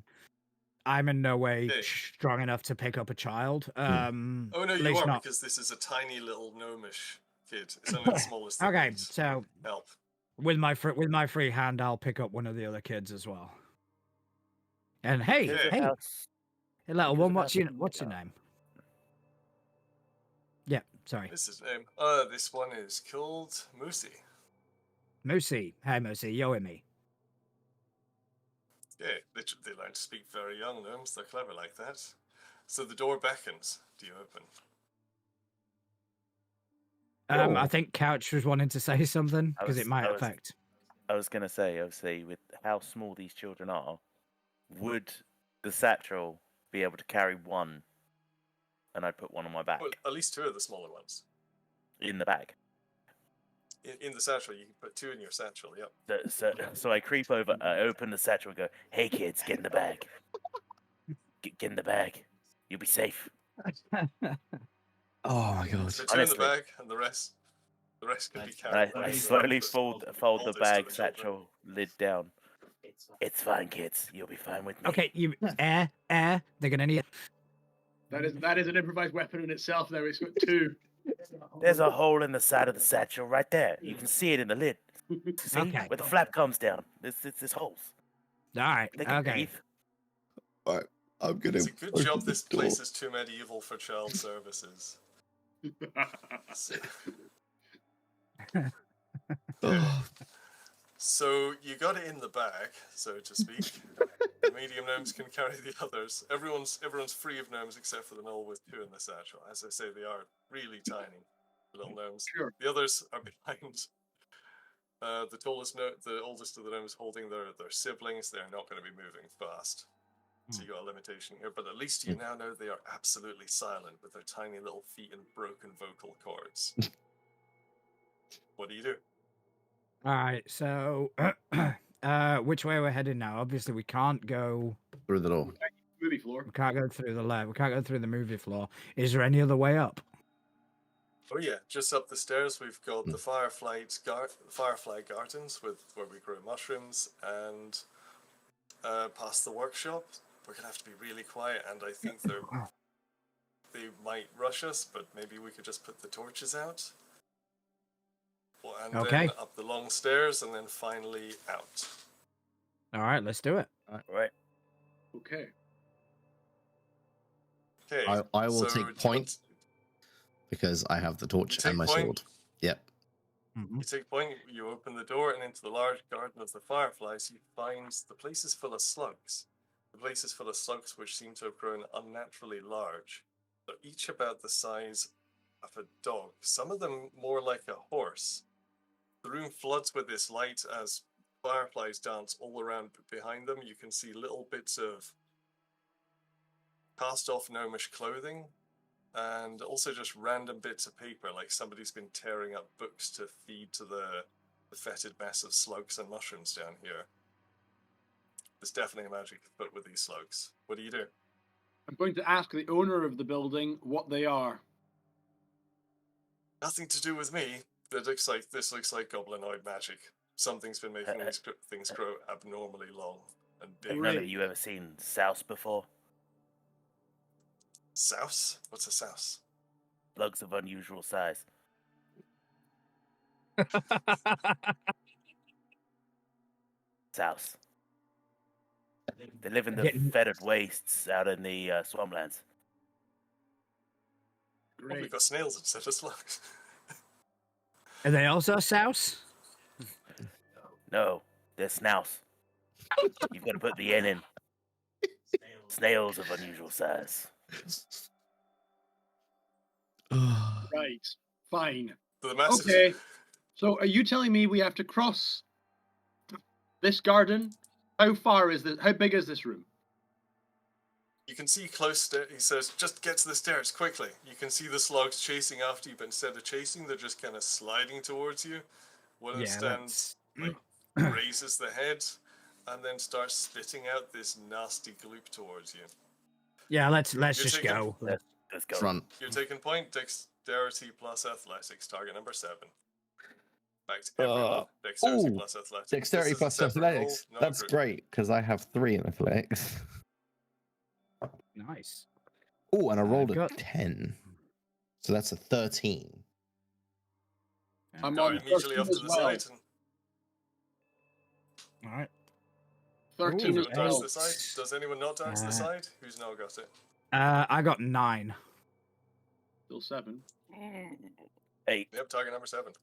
I'm in no way Okay. strong enough to pick up a child. Oh no, At you least are, not. because this is a tiny little gnomish kid. It's only the smallest that Okay, needs so help. with my free hand, I'll pick up one of the other kids as well. And hey, Kids at hey, house. hey, little Kids one, at what's house. your name? Yeah, sorry, This is name. This one is called Moosey. Moosey. Hey, Moosey, you and me. Yeah, they learn to speak very young gnomes. They're clever like that. So the door beckons. Do you open? I think Couch was wanting to say something because it might affect. I was gonna say, obviously, with how small these children are, would the satchel be able to carry one? And I'd put one on my back Well, at least two of the smaller ones. in the bag. In the satchel, you can put two in your satchel, yep. So I creep over, I open the satchel and go, "Hey kids, get in the bag. Get in the bag. You'll be safe." Oh my god. So two in the Honestly. bag, and the rest can be And carried. I by the slowly fold the oldest of the children. satchel lid down. It's fine, kids. You'll be fine with me. Okay, you air. They're gonna need. That is an improvised weapon in itself. There, it's got two. There's a hole in the side of the satchel right there. You can see it in the lid. See Okay. where the flap comes down. It's holes. All right. They can Okay. breathe. Alright, I'm gonna. It's a good open job the this door. place is too medieval for child services. So, Oh, so you got it in the bag, so to speak. The medium gnomes can carry the others. Everyone's free of gnomes except for the gnoll with two in the satchel. As I say, they are really tiny little gnomes. Sure. The others are behind. The oldest of the gnomes holding their siblings. They're not going to be moving fast. So you got a limitation here, but at least you now know they are absolutely silent with their tiny little feet and broken vocal cords. What do you do? All right. So, which way we're heading now? Obviously, we can't go. through the door. Movie floor. We can't go through the lab. We can't go through the movie floor. Is there any other way up? Oh yeah, just up the stairs we've got the Firefly Gardens where we grow mushrooms, and past the workshop. We're gonna have to be really quiet, and I think they might rush us, but maybe we could just put the torches out. Well, and Okay. then up the long stairs, and then finally out. All right, let's do it. Right. Okay. Okay. I will so take do you point want- because I have the torch You take and my point? sword. Yep. You take point, you open the door, and into the large garden of the fireflies, you find the place is full of slugs. The place is full of slugs which seem to have grown unnaturally large. They're each about the size of a dog, some of them more like a horse. The room floods with this light as fireflies dance all around behind them. You can see little bits of cast off gnomish clothing, and also just random bits of paper, like somebody's been tearing up books to feed to the fetid mess of slugs and mushrooms down here. There's definitely a magic foot with these slugs. What do you do? I'm going to ask the owner of the building what they are. Nothing to do with me. This looks like goblinoid magic. Something's been making these things grow abnormally long and Have big. none of you ever seen souse before? Souse? What's a souse? Slugs of unusual size. Souse. They live in the Getting- fetid wastes out in the swamplands. Well, we've Great. got snails instead of slugs. Are they also souse? No, they're snouse. You've got to put the N in. Snails of unusual size. Right. Fine. So the massive. Okay. So are you telling me we have to cross this garden? How far is this? How big is this room? You can see close. He says, "Just get to the stairs quickly." You can see the slugs chasing after you, but instead of chasing, they're just kind of sliding towards you. One of them stands, raises the head, and then starts spitting out this nasty gloop towards you. Yeah, let's You're just taking- go. Let's go. Front. You're taking point dexterity plus athletics, target number 7. Back to everyone. Dexterity ooh, plus athletics. Dexterity This is a plus separate athletics. roll, not a That's group. great because I have 3 in athletics. Nice. Oh, and I rolled a got- 10. So that's a 13. I'm Go on immediately 13 off to as the well. side. All right. 13 Ooh, as Everyone darts to well. the side. Does anyone not dart to the side? Who's now got it? I got 9. Still 7. 8. Yep, target number 7.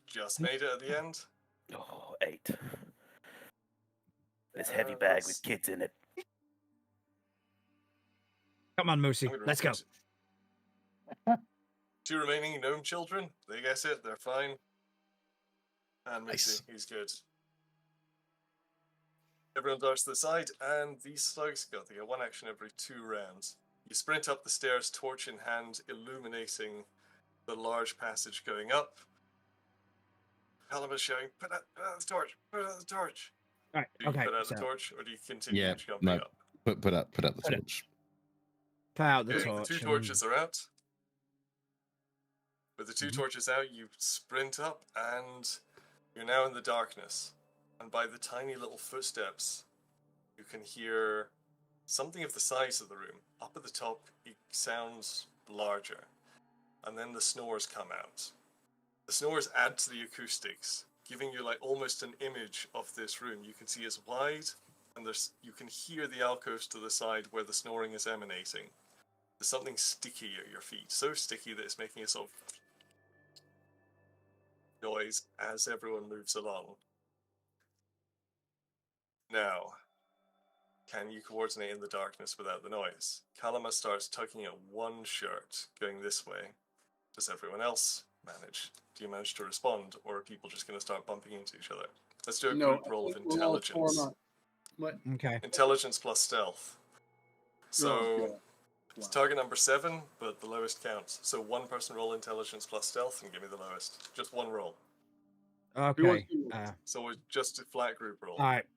Just made it at the end. Oh, 8. This heavy bag with kids in it. Come on, Moosey. I'm gonna Let's go. roll 2 remaining gnome children. They guess it. They're fine. And Moosey, Nice. he's good. Everyone darts to the side, and these slugs they get 1 action every 2 rounds. You sprint up the stairs, torch in hand, illuminating the large passage going up. Callum is shouting, put out the torch, put out the torch. All right. Do you Okay. put out So the torch, or do you continue Yeah, jumping no. up? Put up the Put it. torch. put out the Okay, torch. the 2 and- torches are out. With the 2 Mhm. torches out, you sprint up, and you're now in the darkness. And by the tiny little footsteps, you can hear something of the size of the room. Up at the top, it sounds larger. And then the snores come out. The snores add to the acoustics, giving you like almost an image of this room. You can see it's wide, and you can hear the alcoves to the side where the snoring is emanating. There's something sticky at your feet, so sticky that it's making a sort of noise as everyone moves along. Now, can you coordinate in the darkness without the noise? Kalama starts tugging at one shirt, going this way. Does everyone else manage? Do you manage to respond, or are people just going to start bumping into each other? Let's do a No, group roll of we'll all intelligence. form up. What? Okay. Intelligence plus stealth. So, Oh, God. it's Wow. target number 7, but the lowest counts. So one person roll intelligence plus stealth and give me the lowest. Just one roll. Okay. to- So it's just a flat group roll. All right.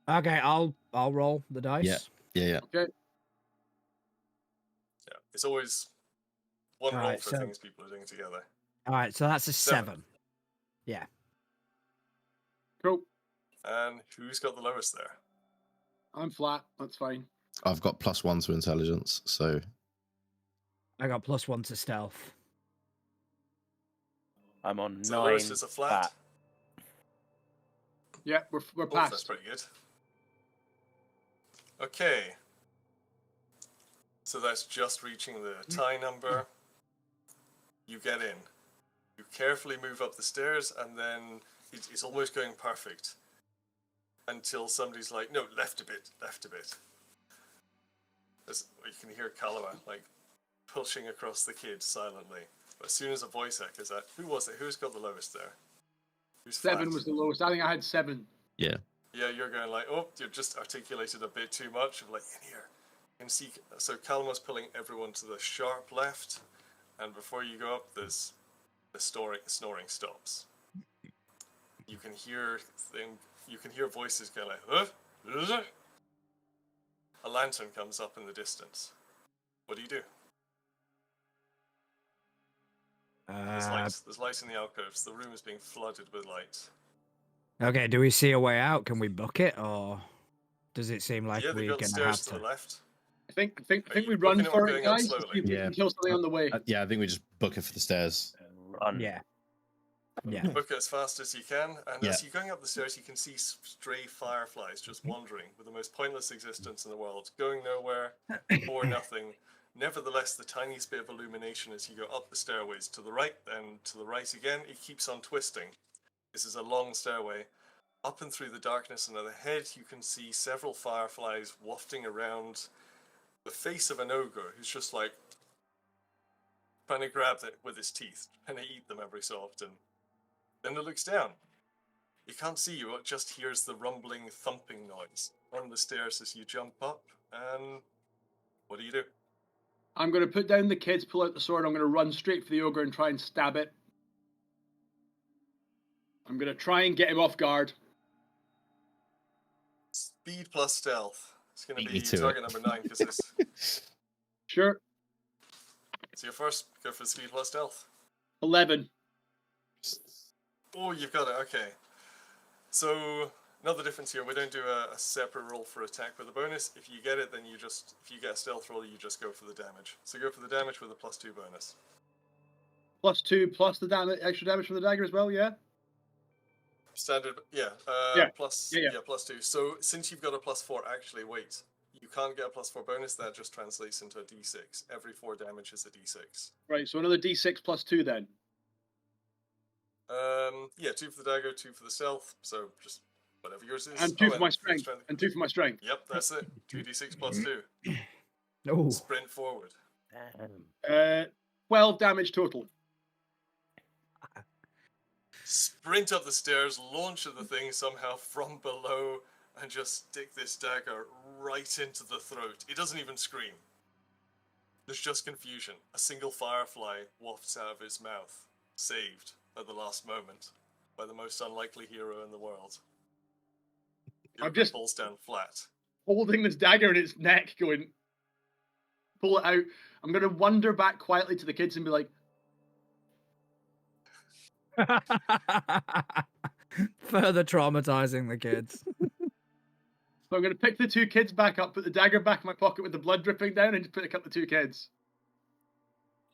Okay. I'll roll the dice. Yeah. Okay. Yeah, it's always one roll Alright, for so- things people are doing together. All right. So that's a 7. 7. Cool. And who's got the lowest there? I'm flat. That's fine. I've got +1 to intelligence, so I got +1 to stealth. I'm on So the 9. lowest is a flat. Yeah, we're Oh, past. that's pretty good. Okay. So that's just reaching the tie number. You get in. You carefully move up the stairs, and then it's almost going perfect. Until somebody's like, no, left a bit, left a bit. You can hear Kalama, like, pushing across the kids silently. But as soon as a voice echoes out, who was it? Who's got the lowest there? Who's 7 flat? was the lowest. I think I had 7. Yeah, you're going like, oh, you've just articulated a bit too much. Of like, in here. You can see, so Kalama's pulling everyone to the sharp left, and before you go up, the snoring stops. You can hear voices going like, huh? A lantern comes up in the distance. What do? There's light in the alcoves. The room is being flooded with light. Okay. Do we see a way out? Can we book it, or does it seem like Yeah, they've we're got the gonna have stairs to to? the left. I think Are you we run booking it or for going it, up guys. slowly? See if we Yeah. can kill something on the way. I think we just book it for the stairs. Run. Yeah. Yeah. You book it as fast as you can, and Yeah. as you're going up the stairs, you can see stray fireflies just wandering with the most pointless existence in the world, going nowhere or nothing. Nevertheless, the tiniest bit of illumination as you go up the stairways to the right, then to the right again, it keeps on twisting. This is a long stairway. Up and through the darkness and ahead, you can see several fireflies wafting around the face of an ogre who's just like trying to grab it with his teeth, trying to eat them every so often. Then it looks down. It can't see you, it just hears the rumbling, thumping noise on the stairs as you jump up. And what do? I'm going to put down the kids, pull out the sword. I'm going to run straight for the ogre and try and stab it. I'm going to try and get him off guard. Speed plus stealth. It's going Beat to me be to target it. number 9 because it's. Sure. So your first, go for speed plus stealth. 11. Oh, you've got it. Okay. So Another difference here, we don't do a separate roll for attack with a bonus. If you get it, then if you get a stealth roll, you just go for the damage. So go for the damage with a +2 bonus. +2 plus the extra damage from the dagger as well, yeah? Standard, yeah. Yeah. Plus, Yeah. +2. So since you've got a +4, actually, wait. You can't get a +4 bonus, that just translates into a d6. Every 4 damage is a d6. Right, so another d6 +2 then. Yeah, 2 for the dagger, 2 for the stealth, so just whatever yours is. And 2 for my strength. And 2 for my strength. Yep, that's it. 2d6 +2. Oh, Sprint forward. 12 damage total. Sprint up the stairs, launch at the thing somehow from below, and just stick this dagger right into the throat. It doesn't even scream. There's just confusion. A single firefly wafts out of its mouth, saved at the last moment by the most unlikely hero in the world. I'm It just- falls down flat. Holding this dagger in its neck, going, pull it out. I'm going to wander back quietly to the kids and be like, further traumatizing the kids. so I'm going to pick the 2 kids back up, put the dagger back in my pocket with the blood dripping down, and just pick up the 2 kids.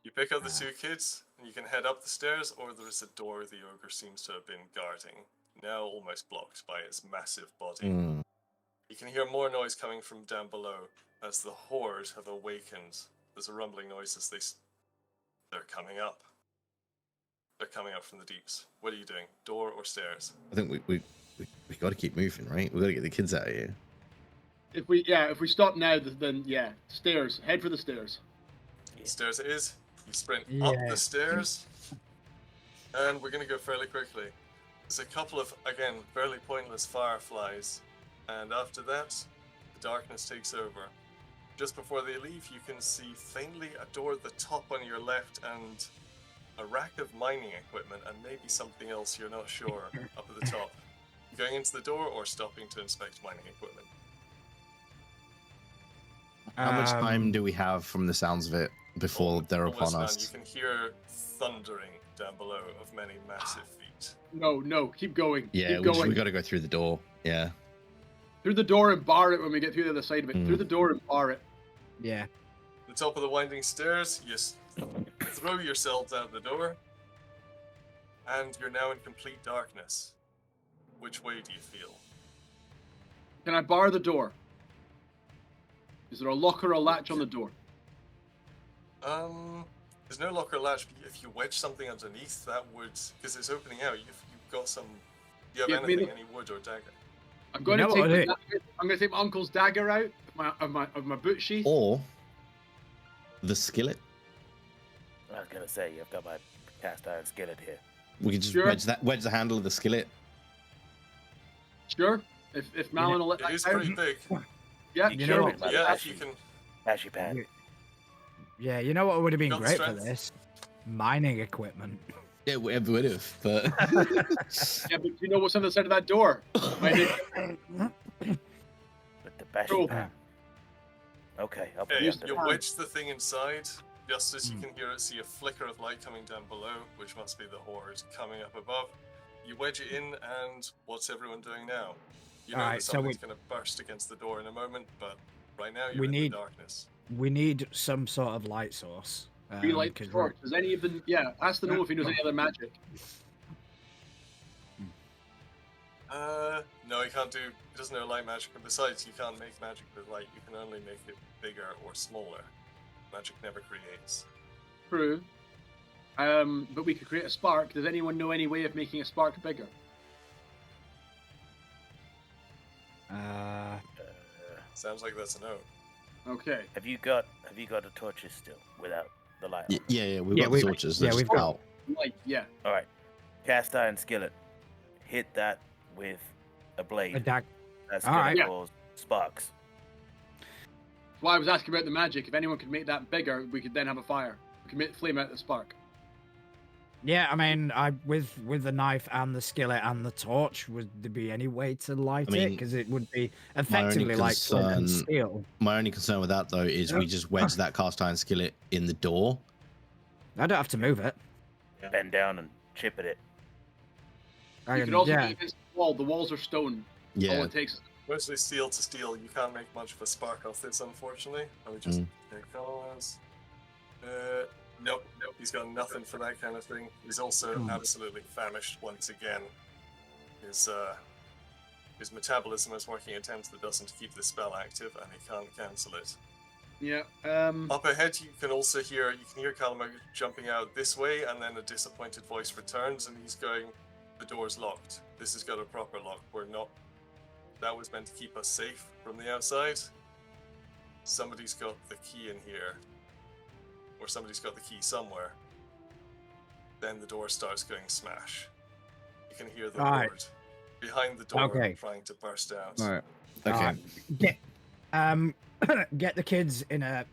You pick up the 2 kids, and you can head up the stairs, or there is a door the ogre seems to have been guarding, now almost blocked by its massive body. You can hear more noise coming from down below as the horde have awakened. There's a rumbling noise as they're coming up. They're coming up from the deeps. What are you doing? Door or stairs? I think we got to keep moving, right? We got to get the kids out of here. If we stop now, then yeah, stairs. Head for the stairs. Stairs it is. You sprint up Yeah. the stairs, and we're going to go fairly quickly. There's a couple of, again, fairly pointless fireflies, and after that, the darkness takes over. Just before they leave, you can see faintly a door at the top on your left, and a rack of mining equipment, and maybe something else you're not sure up at the top. Going into the door or stopping to inspect mining equipment? How much time do we have from the sounds of it before they're Almost upon none. us? You can hear thundering down below of many massive feet. No, keep going. Yeah, keep going. we got to go through the door. Yeah. Through the door and bar it when we get through the other side of it. Through the door and bar it. Yeah. The top of the winding stairs, you throw yourselves out the door, and you're now in complete darkness. Which way do you feel? Can I bar the door? Is there a lock or a latch on the door? There's no lock or latch, but if you wedge something underneath, that would, because it's opening out. You've got some. Do you have Yeah, anything, maybe- any wood or dagger? I'm going You to know take what my I do? dagger, I'm going to take my uncle's dagger out of my boot sheath. Or the skillet. I was gonna say, I've got my cast iron skillet here. We could just Sure. wedge the handle of the skillet. Sure. If Malin will let It that is down. pretty big. Yeah, You know sure. what? Yeah, if you can. Ashy pan. Yeah, you know what would have been Got great for strength. this? Mining equipment. Yeah, we would have, but Yeah, but you know what's on the side of that door? Might With the bashy Cool. pan. Okay, I'll put Okay, it you pan. wedge the thing inside, just as you can hear it, see a flicker of light coming down below, which must be the horde coming up above. You wedge it in, and what's everyone doing now? You know Alright, that so something's going to burst against the door in a moment, but right now you're We in need- the darkness. We need some sort of light source. Relight 'cause torch. Does any of them? Yeah, ask the know if he knows any other magic. No, he can't do. He doesn't know light magic, and besides, you can't make magic with light. You can only make it bigger or smaller. Magic never creates. True. But we could create a spark. Does anyone know any way of making a spark bigger? Sounds like that's a no. Okay. Have you got the torches still without the light? on? yeah, we've Yeah, got we- the torches. yeah, They're we've just got- out. Light. Yeah. All right. Cast iron skillet. Hit that with a blade. a dag. That's All gonna right. Yeah. cause sparks. That's why I was asking about the magic. If anyone could make that bigger, we could then have a fire. We could make the flame out the spark. Yeah, I mean, with the knife and the skillet and the torch, would there be any way to light I it? mean, Because it would be effectively like flint and concern- steel. My only concern with that though is we just wedge that cast iron skillet in the door. I don't have to move it. Bend down and chip at it. I You can, could also yeah. be against the wall. The walls are stone. All Yeah. it takes. Mostly steel to steel. You can't make much of a spark off this, unfortunately. Let me just take colors. Nope. He's got nothing for that kind of thing. He's also absolutely famished once again. His metabolism is working at 10 to the dozen to keep the spell active, and he can't cancel it. Yeah. Up ahead, you can hear Calamar jumping out this way, and then a disappointed voice returns, and he's going, "The door's locked. This has got a proper lock. That was meant to keep us safe from the outside. Somebody's got the key in here, or somebody's got the key somewhere." Then the door starts going smash. You can hear the Right. Lord behind the door Okay. trying to burst out. All right. Okay. Get the kids in a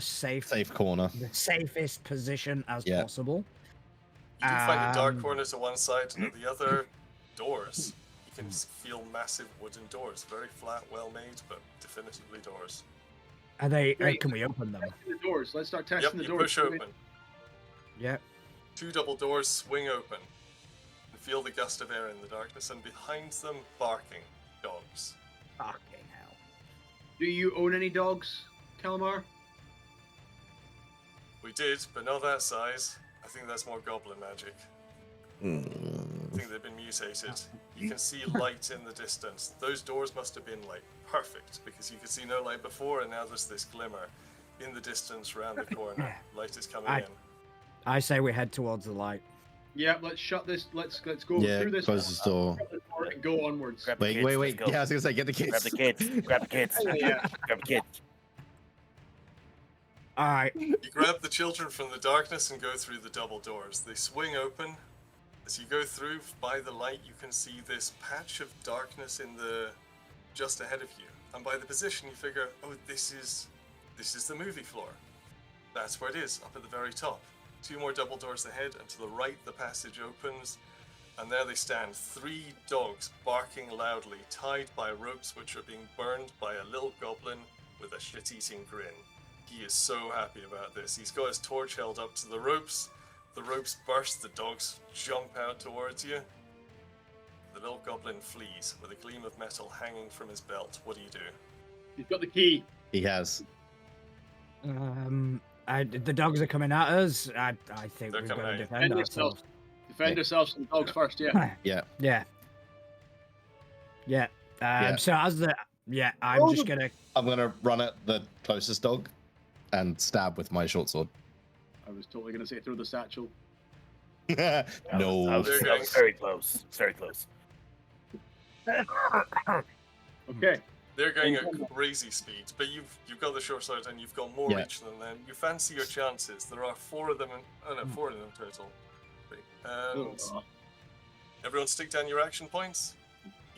Safe corner. the safest position as Yeah. possible. You do find a dark Um, corner to one side, and at the other, doors. You can feel massive wooden doors, very flat, well made, but definitively doors. Are they? Great. Can we open them? The doors. Let's start Yep, testing the you doors. push open. Yeah. 2 double doors swing open. And feel the gust of air in the darkness, and behind them, barking dogs. Fucking hell. Do you own any dogs, Calamar? We did, but not that size. I think that's more goblin magic. I think they've been mutated. You can see light in the distance. Those doors must have been like perfect, because you could see no light before, and now there's this glimmer in the distance round the corner. Light is coming in. I say we head towards the light. Yeah. Let's shut this. Let's go Yeah, through this. close this door. Shut the door and go onwards. Grab the Wait. kids, let's Yeah, go. I was gonna say, get the kids. Grab the kids. Grab the kids. Yeah. Grab the kids. All right. You grab the children from the darkness and go through the double doors. They swing open. As you go through by the light, you can see this patch of darkness in the just ahead of you. And by the position, you figure, oh, this is the movie floor. That's where it is, up at the very top. 2 more double doors ahead, and to the right, the passage opens. And there they stand, 3 dogs barking loudly, tied by ropes which are being burned by a little goblin with a shit-eating grin. He is so happy about this. He's got his torch held up to the ropes. The ropes burst, the dogs jump out towards you. The little goblin flees with a gleam of metal hanging from his belt. What do you do? He's got the key. He has. The dogs are coming at us. I think They're we've got coming to at you. defend Defend ourselves. Defend yourselves from dogs first. Yeah. Yeah. Yeah. Yeah. Yeah. So I'm just gonna. I'm gonna run at the closest dog and stab with my short sword. I was totally gonna say through the satchel. I No. was very close. Very close. Okay. They're going at crazy speed, but you've got the short sword and you've got more Yeah. reach than them. You fancy your chances. There are 4 of them. Four of them total. And everyone stick down your action points.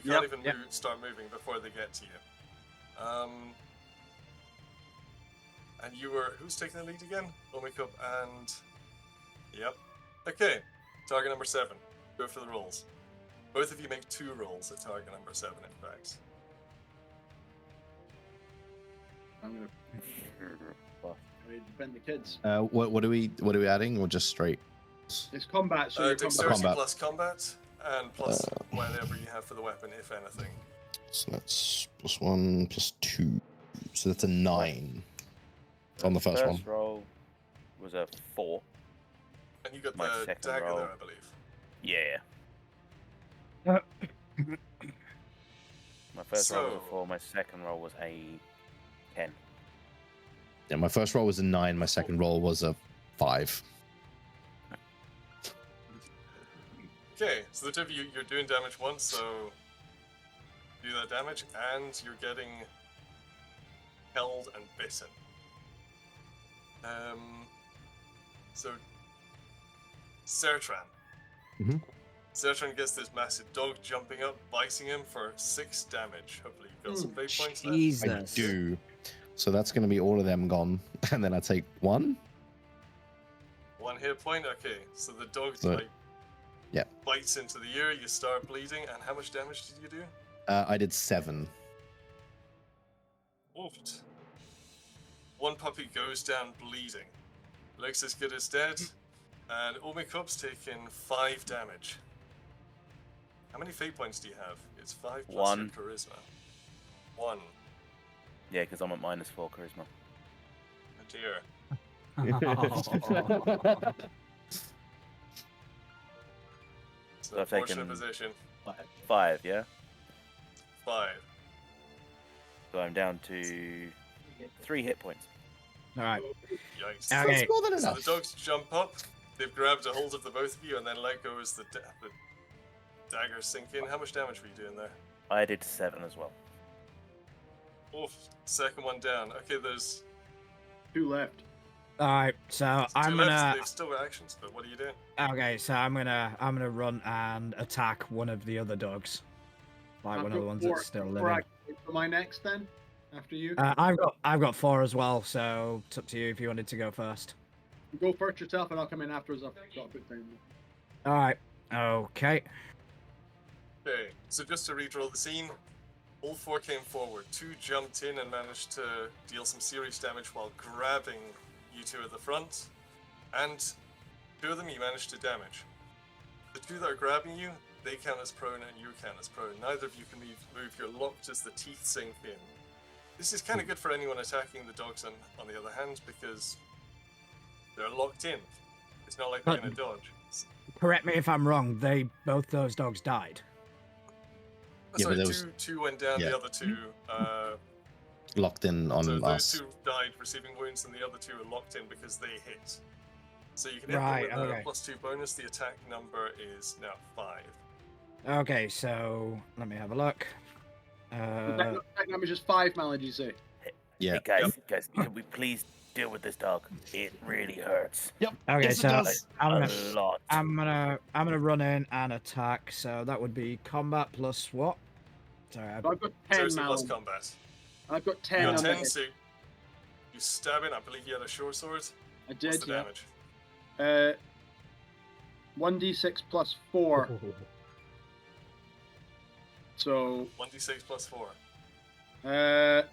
You can't even start moving before they get to you. And you were who's taking the lead again? Omikup and yep. Okay, target number 7. Go for the rolls. Both of you make 2 rolls at target number 7. In fact. I'm gonna defend the kids. What are we adding, or just straight? It's combat, so you're Dexterity combat. plus combat and plus whatever you have for the weapon, if anything. So that's +1 +2. So that's a 9 on the first one. First roll was a 4. And you got My the second dagger roll. there, I believe. Yeah. My first roll was a 4. My second roll was a 10. Yeah, my first roll was a 9. My second roll was a 5. Okay, so the two of you, you're doing damage once, so do that damage, and you're getting held and bitten. So Sertran. Mhm. Sertran gets this massive dog jumping up, biting him for 6 damage. Hopefully you've got some fate points left. Jesus. I do. So that's going to be all of them gone, and then I take 1. 1 hit point. Okay, so the dog So- yeah. bites into the ear. You start bleeding, and how much damage did you do? I did 7. Woofed. 1 puppy goes down bleeding. Looks as good as dead, and Omikup's taken 5 damage. How many fate points do you have? It's 5 plus One. your charisma. 1. Yeah, because I'm at -4 charisma. Oh dear. It's an So I've taken- unfortunate position. 5, yeah? 5. So I'm down to 3 hit points. All right. Yikes. Okay. That's more than So enough. the dogs jump up, they've grabbed a hold of the both of you, and then let go as the daggers sink in. How much damage were you doing there? I did 7 as well. Oof, second one down. Okay, there's 2 left. All right. So two I'm left. gonna. They've still got actions, but what are you doing? Okay. So I'm gonna run and attack one of the other dogs, like I've one of the got ones 4 that's still 4 living. actions. Am I next then? After you? I've got 4 as well. So it's up to you if you wanted to go first. Go first yourself, and I'll come in afterwards. I've got a bit down. All right. Okay. Okay, so just to redraw the scene, all 4 came forward. 2 jumped in and managed to deal some serious damage while grabbing you 2 at the front, and 2 of them you managed to damage. The 2 that are grabbing you, they count as prone and you count as prone. Neither of you can move. You're locked as the teeth sink in. This is kind of good for anyone attacking the dogs on the other hand, because they're locked in. It's not like they're But- going to dodge. Correct me if I'm wrong. Both those dogs died. Yeah, Sorry, but there was- two went down, yeah. the other 2... Locked in on So us. those 2 died receiving wounds, and the other 2 are locked in because they hit. So you can hit Right, them with a okay. +2 bonus. The attack number is now 5. Okay. So let me have a look. Attack damage is 5, Mal, did you say? Yeah. Hey, guys, can we please deal with this dog? It really hurts. Yep. Okay. Yes, it So does. I'm A gonna lot. I'm gonna run in and attack. So that would be combat plus what? Sorry. So I've got 10, Seriously, Mal. plus combat. I've got 10. You got on 10, the so you stab in. I believe you had a short sword. I What's did, the yeah. damage? 1d6 plus 4. So 1d6 plus 4.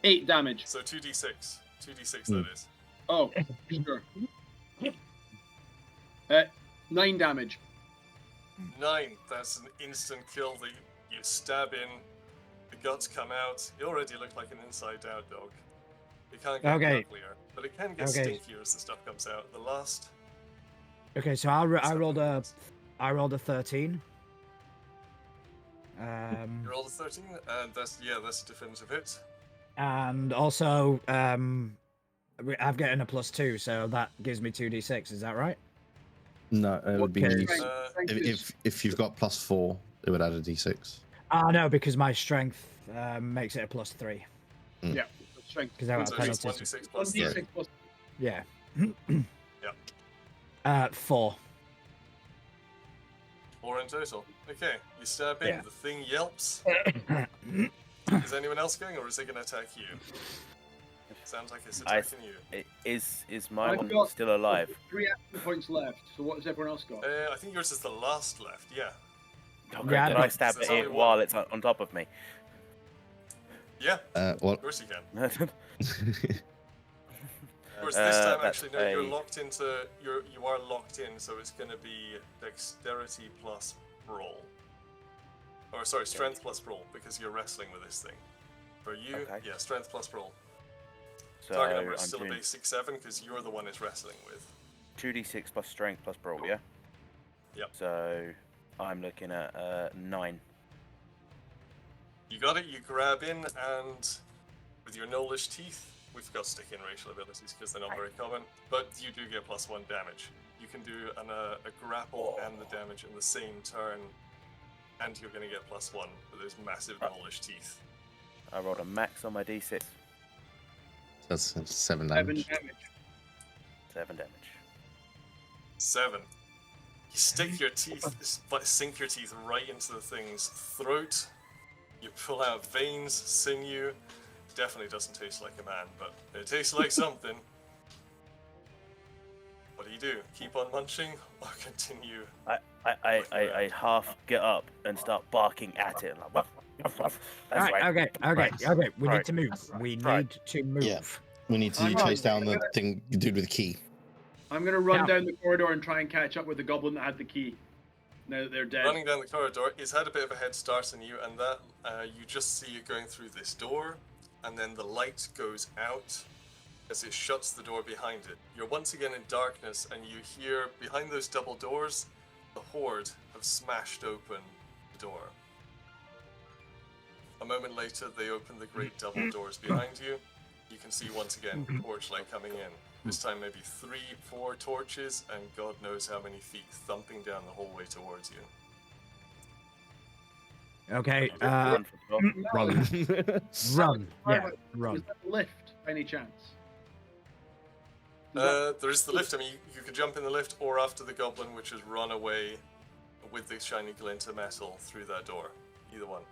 8 damage. So 2d6. 2d6 Hmm. that is. Oh, sure. 9 damage. 9. That's an instant kill. You stab in. The guts come out. You already look like an inside-out dog. It can't get Okay. uglier, but it can get Okay. stinkier as the stuff comes out. The last. Okay. So I rolled a 13. You rolled a 13, and that's a definitive hit. And also I've getting a +2, so that gives me 2d6. Is that right? No, it would be Okay. Strength is- if you've got +4, it would add a d6. Ah, no, because my strength makes it a +3. Yeah, strength. Because I got So a it's penalty. 1d6 plus 1d6 plus. Yeah. Yep. 4. 4 in total. Okay, you stab in. Yeah. The thing yelps. Is anyone else going, or is it going to attack you? Sounds like it's attacking you. Is my I've one got- still alive? 3 action points left. So what has everyone else got? I think yours is the last left. Yeah. Okay, Yeah, can no, I stab there's it only while one. it's on top of me? Yeah. What? Of course you can. Of course, Uh, this time that's actually, no, you're a- locked into. You are locked in, so it's going to be dexterity plus brawl. Or sorry, strength plus brawl, because you're wrestling with this thing. For you, Okay. yeah, strength plus brawl. So Target number is I'm still a doing basic 7 because you're the one it's wrestling with. 2d6 plus strength plus brawl, yeah? Yep. So I'm looking at 9. You got it. You grab in, and with your gnollish teeth, we forgot to stick in racial abilities because they're not very common. But you do get +1 damage. You can do a grapple and the damage in the same turn, and you're going to get +1 with those massive gnollish teeth. I rolled a max on my d6. That's 7 7 damage. damage. 7 damage. 7. You stick your teeth, sink your teeth right into the thing's throat. You pull out veins, sinew. Definitely doesn't taste like a man, but it tastes like something. What do? Keep on munching or continue? I half get up and start barking at it. Like, That's Right, right. okay. We Right. need to move. We Right. need to move. Yeah. We need to I'm chase right. down the thing, dude with the key. I'm gonna run Yeah. down the corridor and try and catch up with the goblin that had the key. now that they're dead. Running down the corridor, it's had a bit of a head start on you, and that you just see it going through this door, and then the light goes out as it shuts the door behind it. You're once again in darkness, and you hear behind those double doors, the Horde have smashed open the door. A moment later, they open the great double doors behind you. You can see once again torchlight coming in. This time maybe 3, 4 torches, and God knows how many feet thumping down the hallway towards you. Okay, Run for the top. run. Yeah, run. Is that a lift, by any chance? There is the lift. I mean, you could jump in the lift or after the goblin, which has run away with the shiny glint of metal through that door. Either one.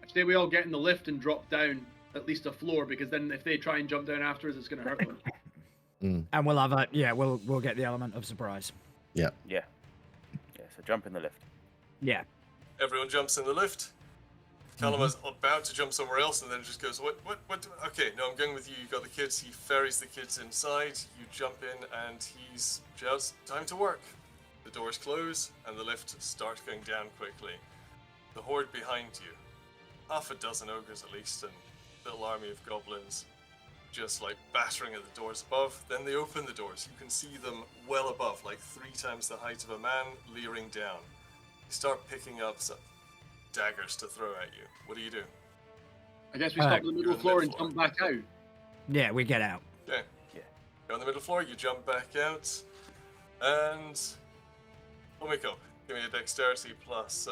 I say we all get in the lift and drop down at least a floor, because then if they try and jump down afterwards, it's going to hurt them. And we'll have we'll get the element of surprise. Yeah. So jump in the lift. Yeah. Everyone jumps in the lift. Callum about to jump somewhere else and then just goes, what? Okay, no, I'm going with you. You got the kids. He ferries the kids inside. You jump in and he's just time to work. The doors close and the lift starts going down quickly. The Horde behind you. Half a dozen ogres at least and a little army of goblins just like battering at the doors above. Then they open the doors. You can see them well above, like 3 times the height of a man, leering down. They start picking up some daggers to throw at you. What do you do? I guess we stop on the middle floor and jump back out. Yeah, we get out. Okay. Yeah. You're on the middle floor, you jump back out, and Omiko, give me a dexterity plus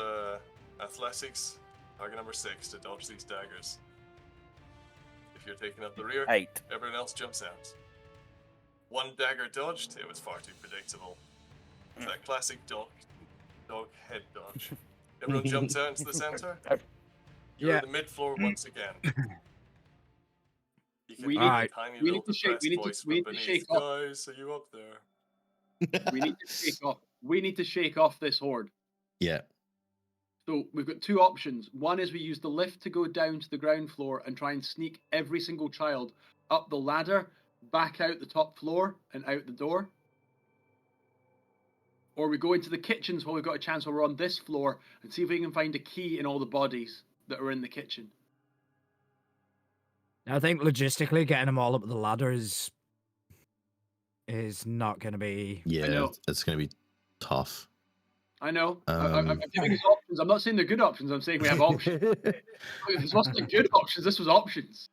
athletics, target number 6 to dodge these daggers. If you're taking up the rear, 8. everyone else jumps out. 1 dagger dodged, it was far too predictable. It's that classic dog head dodge. Everyone jumps out into the center. You're in the mid floor once again. You can hear a tiny little depressed voice from beneath. Guys, are you up there? We need to shake off. We need to shake off this horde. Yeah. So we've got 2 options. One is we use the lift to go down to the ground floor and try and sneak every single child up the ladder, back out the top floor and out the door. Or we go into the kitchens while we've got a chance while we're on this floor and see if we can find a key in all the bodies that are in the kitchen. I think logistically getting them all up the ladder is not going to be. Yeah, it's going to be tough. I know. I'm giving us options. I'm not saying they're good options. I'm saying we have options. This wasn't good options. This was options.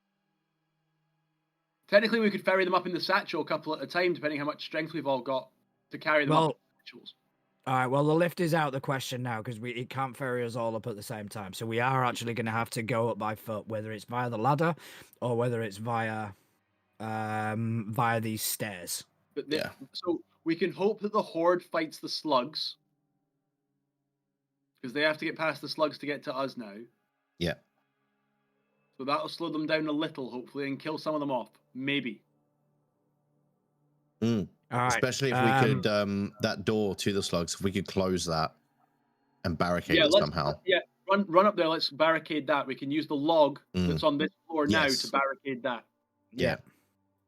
Technically, we could ferry them up in the satchel a couple at a time, depending how much strength we've all got to carry them up. All right, well, the lift is out of the question now because it can't ferry us all up at the same time. So we are actually going to have to go up by foot, whether it's via the ladder or whether it's via these stairs. So we can hope that the horde fights the slugs because they have to get past the slugs to get to us now. Yeah. So that'll slow them down a little, hopefully, and kill some of them off. Maybe. All right. Especially if we could, that door to the slugs, if we could close that and barricade it somehow. Yeah, run up there. Let's barricade that. We can use the log that's on this floor now to barricade that. Yeah.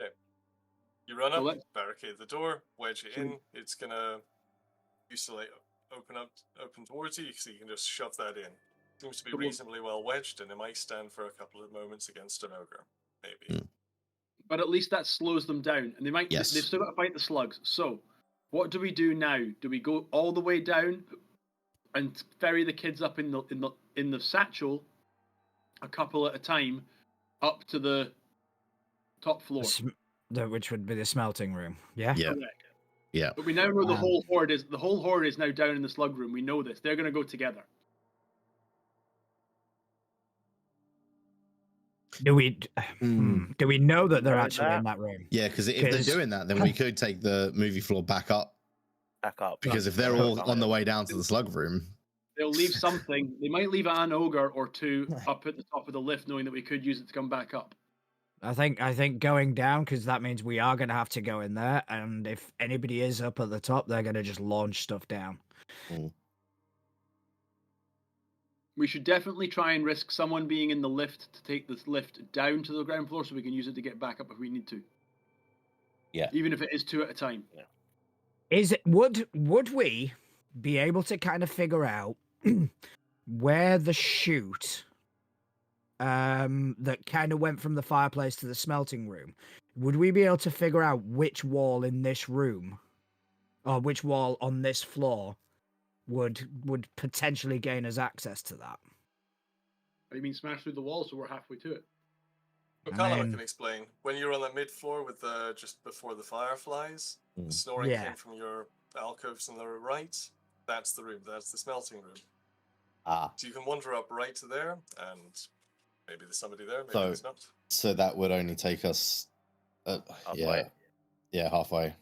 Okay. You run up, barricade the door, wedge it in. It's gonna used to like open towards you, so you can just shove that in. Seems to be reasonably well wedged, and it might stand for a couple of moments against an ogre, maybe. But at least that slows them down, and they might. They've still got to fight the slugs. So, what do we do now? Do we go all the way down and ferry the kids up in the satchel, a couple at a time, up to the top floor? Which would be the smelting room. Yeah. Yeah. Yeah. But we now know the whole horde is now down in the slug room. We know this. They're going to go together. Do we know that they're actually in that room? Yeah, because if they're doing that, then we could take the movie floor back up. Because if they're all on the way down to the slug room, they'll leave something. They might leave an ogre or 2 up at the top of the lift, knowing that we could use it to come back up. I think going down, because that means we are going to have to go in there, and if anybody is up at the top, they're going to just launch stuff down. We should definitely try and risk someone being in the lift to take this lift down to the ground floor so we can use it to get back up if we need to. Yeah. Even if it is 2 at a time. Yeah. Would we be able to kind of figure out where the chute that kind of went from the fireplace to the smelting room, would we be able to figure out which wall in this room or which wall on this floor would potentially gain us access to that? You mean smash through the wall so we're halfway to it? I can explain. When you're on that mid floor with just before the fireflies, the snoring came from your alcoves on the right. That's the room. That's the smelting room. So you can wander up right to there, and maybe there's somebody there. Maybe there's not. So that would only take us, halfway. Yeah, halfway.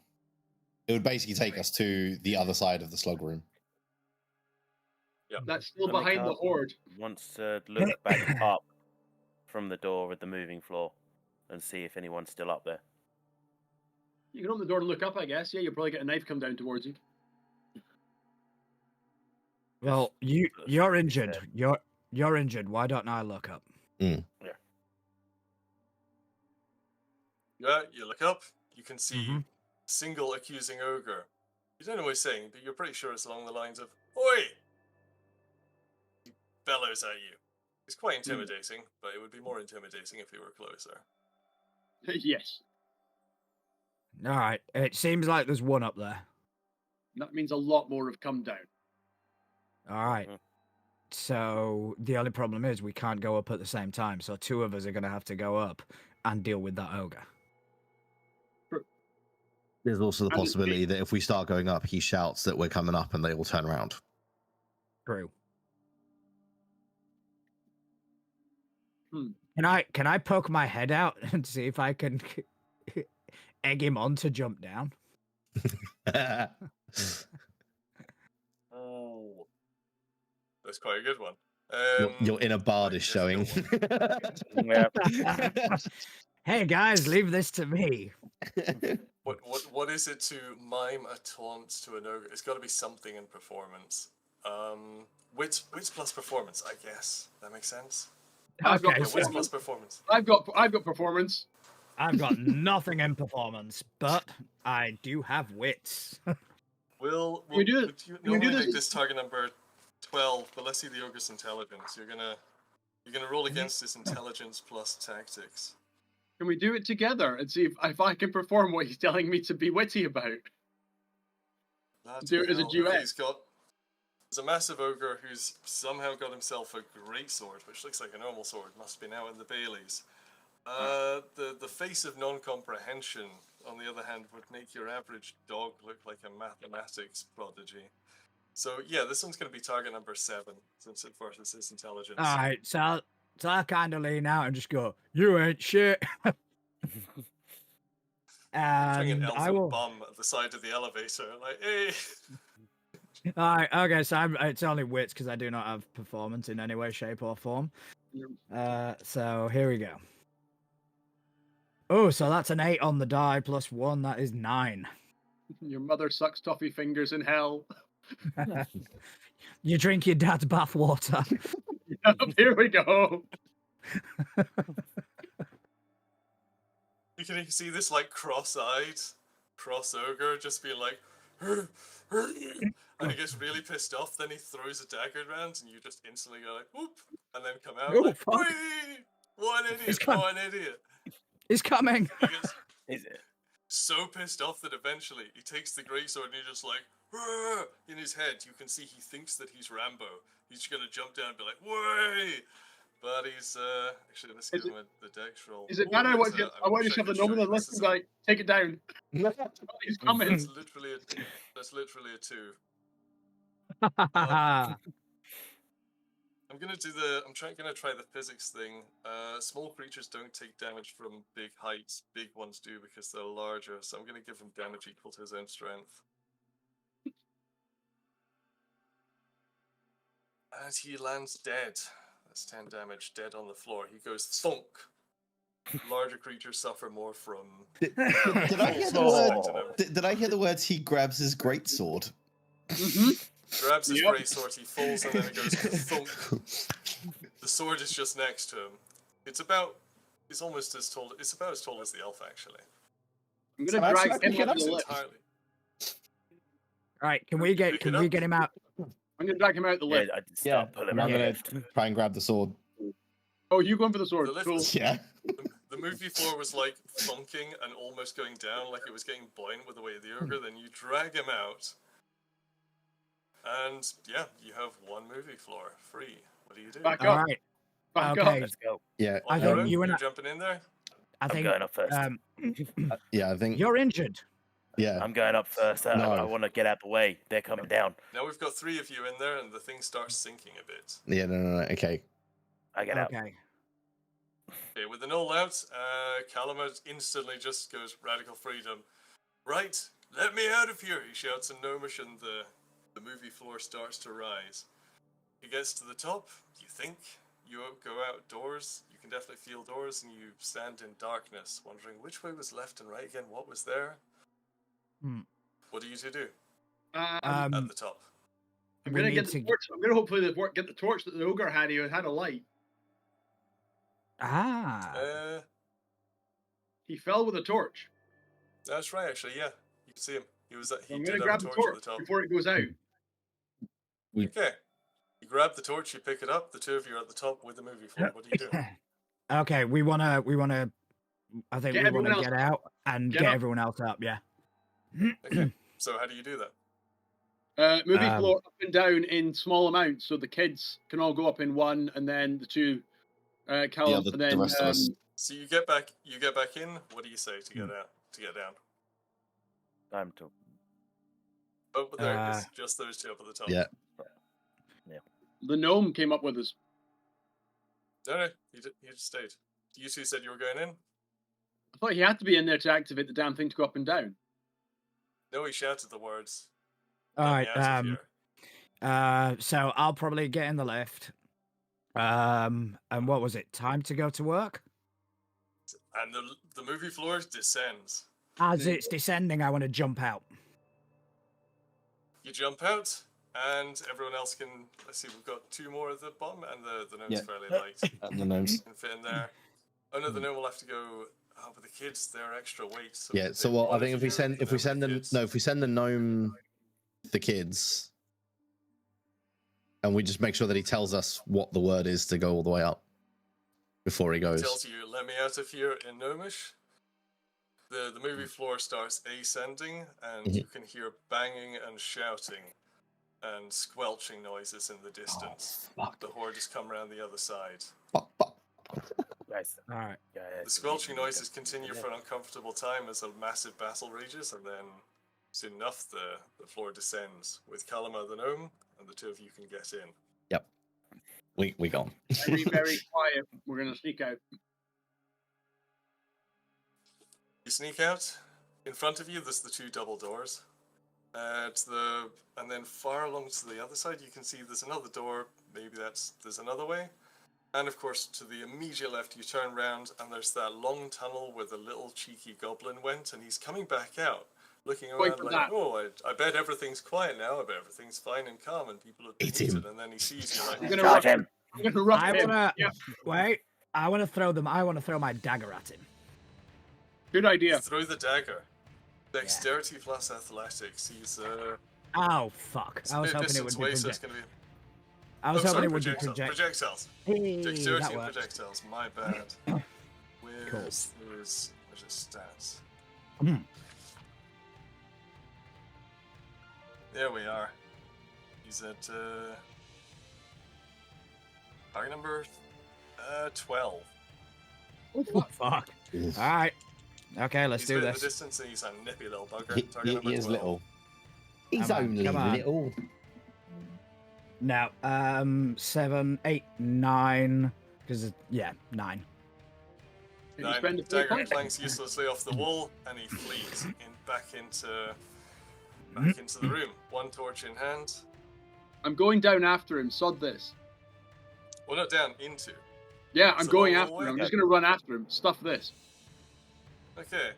It would basically take us to the other side of the slug room. Yeah, that's still behind the horde. Wants to look back up from the door at the moving floor and see if anyone's still up there. You can open the door and look up, I guess. Yeah, you'll probably get a knife come down towards you. Well, you're injured. You're injured. Why don't I look up? Yeah, you look up. You can see single accusing ogre. You don't know what he's saying, but you're pretty sure it's along the lines of "Oi!" He bellows at you. It's quite intimidating, but it would be more intimidating if he were closer. Yes. All right. It seems like there's one up there. That means a lot more have come down. All right. So the only problem is we can't go up at the same time. So two of us are going to have to go up and deal with that ogre. There's also the possibility that if we start going up, he shouts that we're coming up and they all turn around. True. Can I poke my head out and see if I can egg him on to jump down? Oh, that's quite a good one. Your inner bard is showing. Hey guys, leave this to me. What is it to mime a taunt to an ogre? It's got to be something in performance. Wits plus performance, I guess. That makes sense. Okay, wits plus performance. I've got performance. I've got nothing in performance, but I do have wits. We'll do this target number 12, but let's see the ogre's intelligence. You're gonna roll against his intelligence plus tactics. Can we do it together and see if I can perform what he's telling me to be witty about? Do it as a duet. There's a massive ogre who's somehow got himself a great sword, which looks like a normal sword. Must be now in the Baileys. The face of non-comprehension, on the other hand, would make your average dog look like a mathematics prodigy. So yeah, this one's going to be target number 7, since it versus his intelligence. All right, so I kind of lean out and just go, "You ain't shit." And I will bum at the side of the elevator, like, hey. All right, okay, so it's only wits because I do not have performance in any way, shape, or form. So here we go. Oh, so that's an 8 on the die plus 1. That is 9. Your mother sucks toffee fingers in hell. You drink your dad's bathwater. Here we go. You can see this like cross-eyed cross ogre just being like, and he gets really pissed off. Then he throws a dagger around, and you just instantly go like, whoop, and then come out like, whee! What an idiot! What an idiot! He's coming. Is it? So pissed off that eventually he takes the greatsword and he's just like, in his head, you can see he thinks that he's Rambo. He's just gonna jump down and be like, "Way!" But he's actually, let's give him the dex roll. Is it bad? I want you to shove the nominal list and like take it down. He's coming. That's literally a 2. I'm gonna try the physics thing. Small creatures don't take damage from big heights. Big ones do because they're larger. So I'm gonna give him damage equal to his own strength. And he lands dead. That's 10 damage, dead on the floor. He goes thunk. Larger creatures suffer more from. Did I hear the words? He grabs his greatsword. Grabs his greatsword, he falls, and then it goes thunk. The sword is just next to him. It's about as tall as the elf, actually. I'm gonna drag him up entirely. All right, can we get him out? I'm gonna drag him out the lift. I just start pulling and him I'm out. gonna try and grab the sword. Oh, you going for the sword? The lift Cool. was- Yeah. The movie floor was like thunking and almost going down, like it was getting buoyant with the weight of the ogre. Then you drag him out, and yeah, you have one movie floor free. What do you do? Back All up. right. Back Okay. up. Let's go. Yeah. On I your thought own? you and You're I- jumping in there. I I'm think going up first. Yeah, I think. you're injured. Yeah. I'm going up first. No. I want to get out the way. They're coming down. Now we've got 3 of you in there, and the thing starts sinking a bit. Yeah, no. Okay. I get out. Okay. Okay, with an all out, Calumet instantly just goes radical freedom. Right, let me out of here, he shouts in Gnomish, and the movie floor starts to rise. He gets to the top, you think, you go outdoors, you can definitely feel doors, and you stand in darkness, wondering which way was left and right again, what was there? What do you two do at the top? I'm we gonna need get the to- torch. I'm gonna hopefully get the torch that the ogre had. He had a light. He fell with a torch. That's right, actually, yeah. You can see him. He I'm did gonna have grab a the torch at torch the top. before it goes out. Okay. You grab the torch, you pick it up, the 2 of you are at the top with the movie floor. What do you do? Okay, we wanna. I think Get we everyone wanna else get out and Get get up. everyone else up. Yeah. Okay. So how do you do that? Movie floor up and down in small amounts, so the kids can all go up in one, and then the 2, Callum, and then the rest of us. So you get back in. What do you say to get out? To get down? Time to. Oh, but there it is. Just those 2 up at the top. Yeah. the gnome came up with us. No, he just stayed. You 2 said you were going in? I thought he had to be in there to activate the damn thing to go up and down. No, he shouted the words. All "Let right. me out of here." So I'll probably get in the lift. And what was it? Time to go to work? And the movie floor descends. As it's descending, I want to jump out. You jump out, and everyone else can. Let's see, we've got 2 more at the bottom, and the gnome's fairly light. And the gnomes. Can fit in there. Oh no, the gnome will have to go. Oh, but the kids, they're extra weight. So Yeah. So what? I think if we send the gnome, the kids, and we just make sure that he tells us what the word is to go all the way up before he goes. Tells you, let me out of here in Gnomish. The movie floor starts ascending, and you can hear banging and shouting and squelching noises in the distance. The horde has come around the other side. Guys. All right. The squelching noises continue for an uncomfortable time as a massive battle rages, and then soon enough the floor descends with Kalama the gnome, and the 2 of you can get in. Yep. We gone. Very, very quiet. We're gonna sneak out. You sneak out. In front of you, there's the 2 double doors. And then far along to the other side, you can see there's another door. Maybe there's another way. And of course, to the immediate left, you turn round, and there's that long tunnel where the little cheeky goblin went, and he's coming back out, looking around like, oh, I bet everything's quiet now. I bet everything's fine and calm, and people have been eaten. And then he sees you like, I'm gonna rush him. Wait. I want to throw them. I want to throw my dagger at him. Good idea. Throw the dagger. Dexterity plus athletics. He's Oh fuck! I was hoping it would be I was hoping it would be projectiles. Hey, Dexterity and projectiles. My bad. Where's his stats? There we are. He's at target number 12. Oh, fuck. All right. Okay, let's do this. this. The distance, he's a nippy little bugger. He is 12. little. He's Come on, only come on. little. Now, 7, 8, 9. Because 9. 9. You spend the Dagger points. clangs uselessly off the wall, and he flees back into the room. 1 torch in hand. I'm going down after him. Sod this. Well, not down, into. Yeah, I'm So going long after way. him. I'm just gonna run after him. Stuff this. Okay.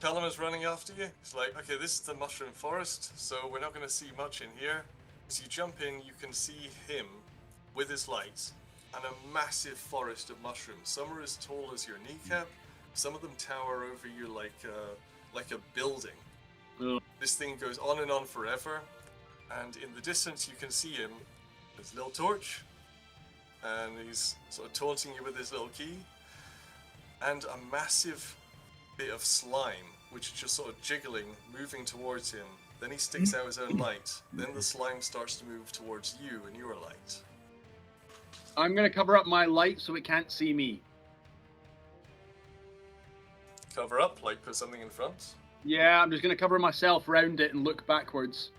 Callum is running after you. He's like, okay, this is the mushroom forest, so we're not going to see much in here. As you jump in, you can see him with his lights and a massive forest of mushrooms. Some are as tall as your kneecap. Some of them tower over you like a building. This thing goes on and on forever, and in the distance you can see him with his little torch, and he's sort of taunting you with his little key, and a massive bit of slime, which is just sort of jiggling, moving towards him. Then he sticks out his own light. Then the slime starts to move towards you and your light. I'm going to cover up my light so it can't see me. Cover up, like put something in front. Yeah, I'm just going to cover myself around it and look backwards.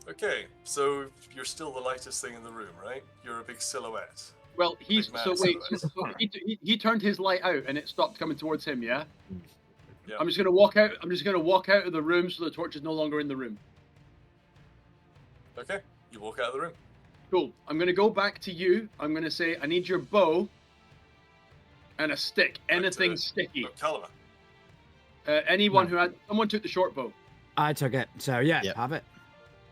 Okay, so you're still the lightest thing in the room, right? You're a big silhouette. Well, he's Big man so wait. silhouette. So he turned his light out and it stopped coming towards him. Yeah. Yeah. I'm just going to walk out. I'm just going to walk out of the room so the torch is no longer in the room. Okay, you walk out of the room. Cool. I'm going to go back to you. I'm going to say, I need your bow and a stick. Anything sticky. Kalama. Anyone who had... Someone took the short bow. I took it, so yeah, Yep. have it.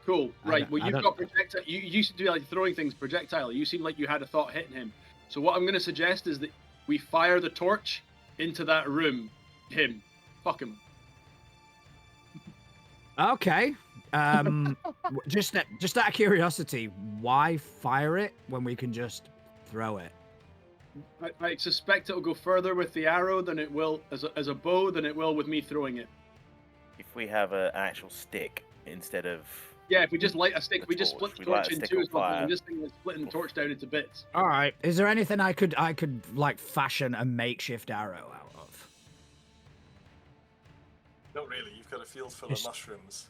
Cool. Right. Well, I you've don't- got projectile. You used to do like throwing things projectile. You seem like you had a thought hitting him. So what I'm going to suggest is that we fire the torch into that room. Him. Fuck him. Okay. Just out of curiosity, why fire it when we can just throw it? I suspect it'll go further with the arrow than it will as a bow than it will with me throwing it. If we have an actual stick instead of... Yeah, if we just light a stick, The we just torch. split the We light torch a in stick two on as well. fire. And this thing is splitting the torch down into bits. All right. Is there anything I could like fashion a makeshift arrow out of? Not really, you've got a field full Yes. of mushrooms.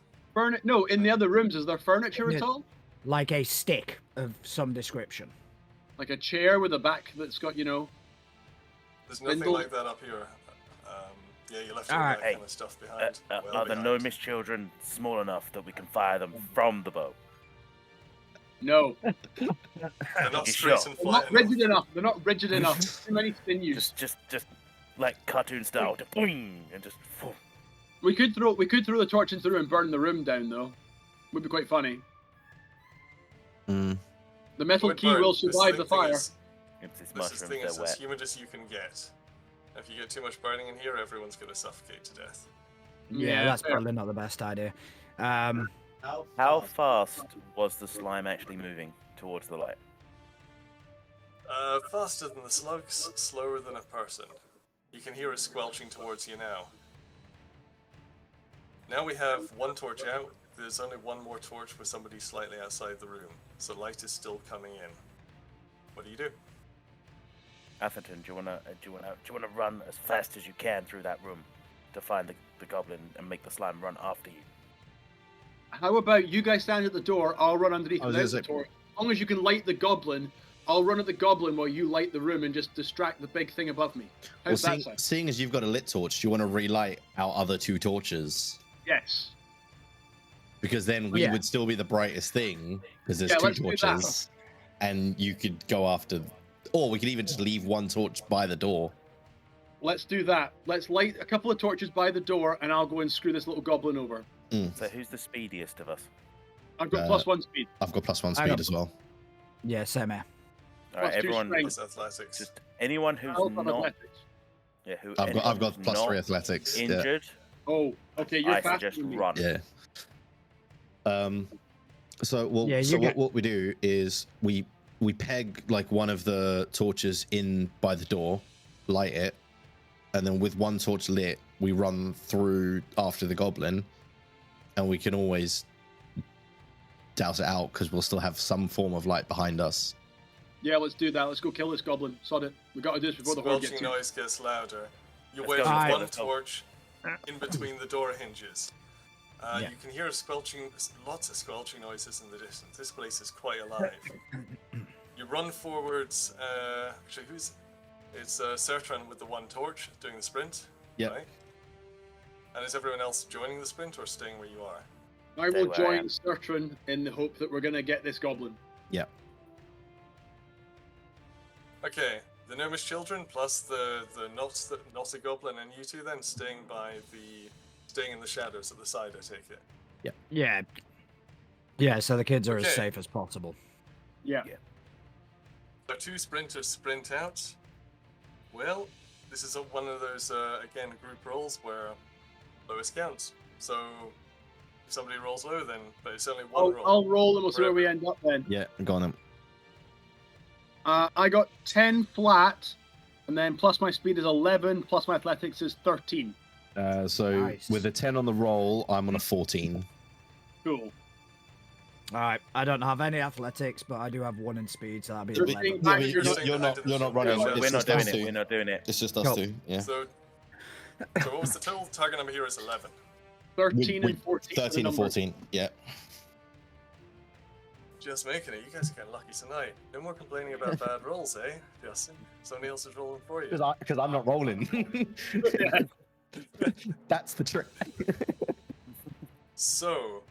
No, in the other rooms, is there furniture at Yeah. all? Like a stick of some description. Like a chair with a back that's got, There's nothing Spindle. like that up here. Yeah, you left all Alright. that kind of stuff behind. well are the behind. gnomish children small enough that we can fire them from the bow? No. They're not You straight sure? and They're not flat rigid enough. enough. They're not rigid enough. Too many sinews. Just like cartoon style, just boing, and just... We could throw the torch in through and burn the room down though. Would be quite funny. Mm. The metal Would key burn. will This survive the thing fire. is- It's these This mushrooms, thing is they're as wet. humid as you can get. If you get too much burning in here, everyone's going to suffocate to death. Yeah, that's fair. probably not the best idea. How fast was the slime actually moving towards the light? Faster than the slugs, slower than a person. You can hear it squelching towards you now. Now we have one torch out. There's only one more torch with somebody slightly outside the room, so light is still coming in. What do you do? Atherton, do you wanna run as fast as you can through that room to find the goblin and make the slime run after you? How about you guys stand at the door? I'll run underneath I was without gonna the say- torch. As long as you can light the goblin, I'll run at the goblin while you light the room and just distract the big thing above me. Well, How's that sound? seeing as you've got a lit torch, do you want to relight our other two torches? Yes. Because then we Yeah. would still be the brightest thing, because there's Yeah, two let's do that. torches, and you could go after, or we could even just leave one torch by the door. Let's do that. Let's light a couple of torches by the door and I'll go and screw this little goblin over. So who's the speediest of us? I've got Uh, +1 speed. I've got +1 I speed got- as well. Yeah, same here. All right, Plus two everyone, strength. Plus athletics. just anyone who's I'll have not, athletics. yeah, who I've anyone got who's +3 not athletics. Yeah. injured. Oh, okay, you're I faster suggest than me. run. Yeah. So Yeah, so you get- what we do is we peg like one of the torches in by the door, light it, and then with one torch lit, we run through after the goblin, and we can always douse it out because we'll still have some form of light behind us. Yeah, let's do that. Let's go kill this goblin. Sod it. We got to do this before the horde gets Squelching here. noise gets louder. You Let's wave go, let's go, one let's go. torch in between the door hinges. Yeah. You can hear squelching, lots of squelching noises in the distance. This place is quite alive. You run forwards. Actually, it's Sertran with the one torch doing the sprint. Yep. Right? And is everyone else joining the sprint or staying where you are? I Stay will where I join am. Sertran in the hope that we're going to get this goblin. Yeah. Okay, the gnomish children plus the not a goblin and you two then staying in the shadows at the side. I take it. Yeah. Yeah, so the kids are as Okay. safe as possible. Yeah. So two sprinters sprint out. Well, this is one of those again group roles where lowest counts. So if somebody rolls low, then but it's only one roll. I'll roll and we'll see where we end up then. Yeah, go on then. I got 10 flat, and then plus my speed is 11, plus my athletics is 13. So Nice. with a 10 on the roll, I'm on a 14. Cool. All right, I don't have any athletics, but I do have 1 in speed, so that'd be You're 11. saying- Yeah, but You're you're not running. No, It's we're not just doing us it. two. We're not doing it. It's just us Cool. two. Yeah. So what was the total? Target number here is 11. 13 and 14. 13 and 14. Yeah. Just making it. You guys are getting lucky tonight. No more complaining about bad rolls, eh, Justin? Somebody else is rolling for you. Because I'm not rolling. That's the trick. So,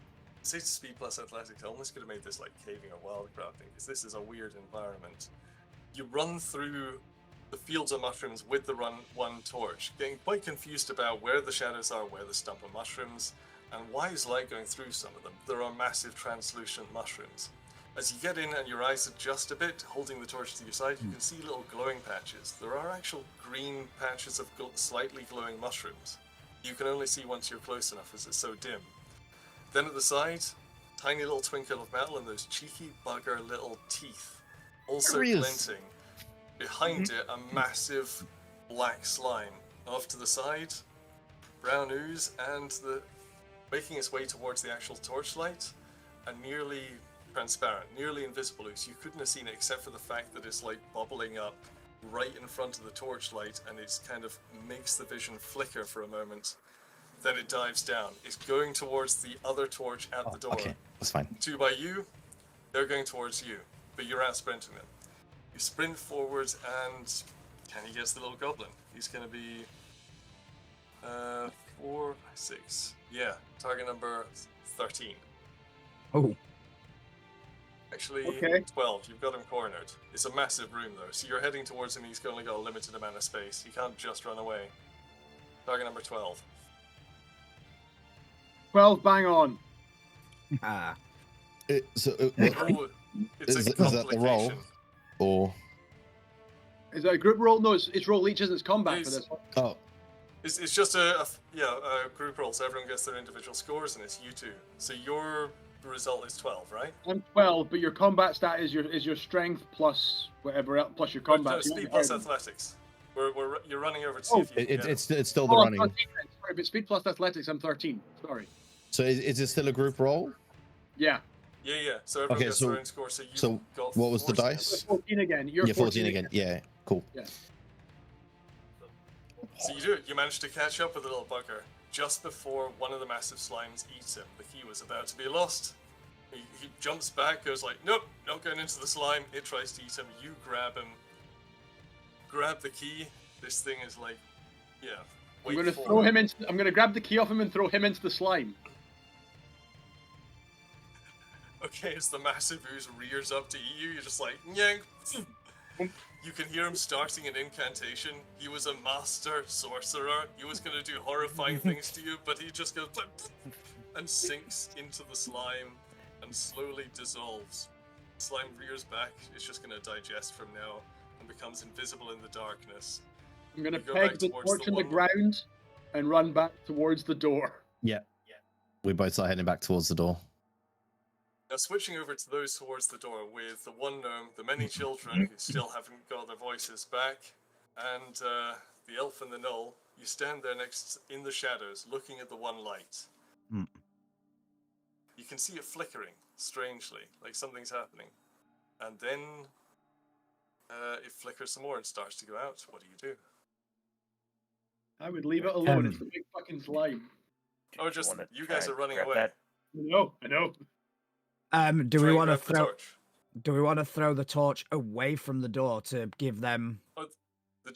say to speed plus athletics, I almost could have made this like caving or wildcrafting, because this is a weird environment. You run through the fields of mushrooms with the one torch, getting quite confused about where the shadows are, where the stump of mushrooms, and why is light going through some of them. There are massive translucent mushrooms. As you get in and your eyes adjust a bit, holding the torch to your side, you can see little glowing patches. There are actual green patches of slightly glowing mushrooms. You can only see once you're close enough, as it's so dim. Then at the side, tiny little twinkle of metal and those cheeky bugger little teeth, also glinting. Behind it, a massive black slime. Off to the side, brown ooze, and making its way towards the actual torchlight, a nearly transparent, nearly invisible ooze. You couldn't have seen it except for the fact that it's like bubbling up right in front of the torchlight, and it's kind of makes the vision flicker for a moment. Then it dives down. It's going towards the other torch at the door. Okay, that's fine. 2 by you, they're going towards you, but you're out sprinting them. You sprint forward, and can he guess the little goblin? He's going to be 4, 6. Yeah, target number 13. Oh, Actually, Okay. 12. You've got him cornered. It's a massive room, though, so you're heading towards him. He's only got a limited amount of space. He can't just run away. Target number 12. 12, bang on. ah, Roll- it's Is a that the roll? complication. Or Is that a group roll? No, it's roll each, isn't it? It's combat for Yes. this one. oh, It's just a group roll, so everyone gets their individual scores, and it's you two. So your result is 12, right? I'm 12, but your combat stat is your strength plus whatever else, plus your combat. No, so speed you're plus hard. athletics. You're running over to see if you can get him. it's still the Oh, I'm running. 13 then. Sorry, but speed plus athletics, I'm 13. Sorry. So is it still a group roll? Yeah. Yeah. So everyone Okay, gets their own score. So you so got what was the 14. dice? 14 again. You're Yeah, 14 again. Yeah, cool. Yeah. So you do it. You manage to catch up with the little bugger just before one of the massive slimes eats him. The key was about to be lost. He jumps back, goes like, nope, not going into the slime. It tries to eat him. You grab him. Grab the key. This thing is like, yeah. I'm gonna throw him into. I'm gonna grab the key off him and throw him into the slime. Okay, as the massive ooze rears up to eat you, you're just like, yank. You can hear him starting an incantation. He was a master sorcerer. He was going to do horrifying things to you, but he just goes and sinks into the slime and slowly dissolves. The slime rears back. It's just going to digest from now and becomes invisible in the darkness. I'm gonna You go peg back the towards torch the in the one- ground and run back towards the door. Yeah. We both start heading back towards the door. Now, switching over to those towards the door with the one gnome, the many children who still haven't got their voices back, and the elf and the gnoll, you stand there next in the shadows, looking at the one light. Hmm. You can see it flickering, strangely, like something's happening. And then it flickers some more and starts to go out. What do? I would leave it alone. It's the big fucking slime. Oh, just wanna you try guys and are running grab away. that? I know. do Try we and want to grab the throw? torch. Do we want to throw the torch away from the door to give them? The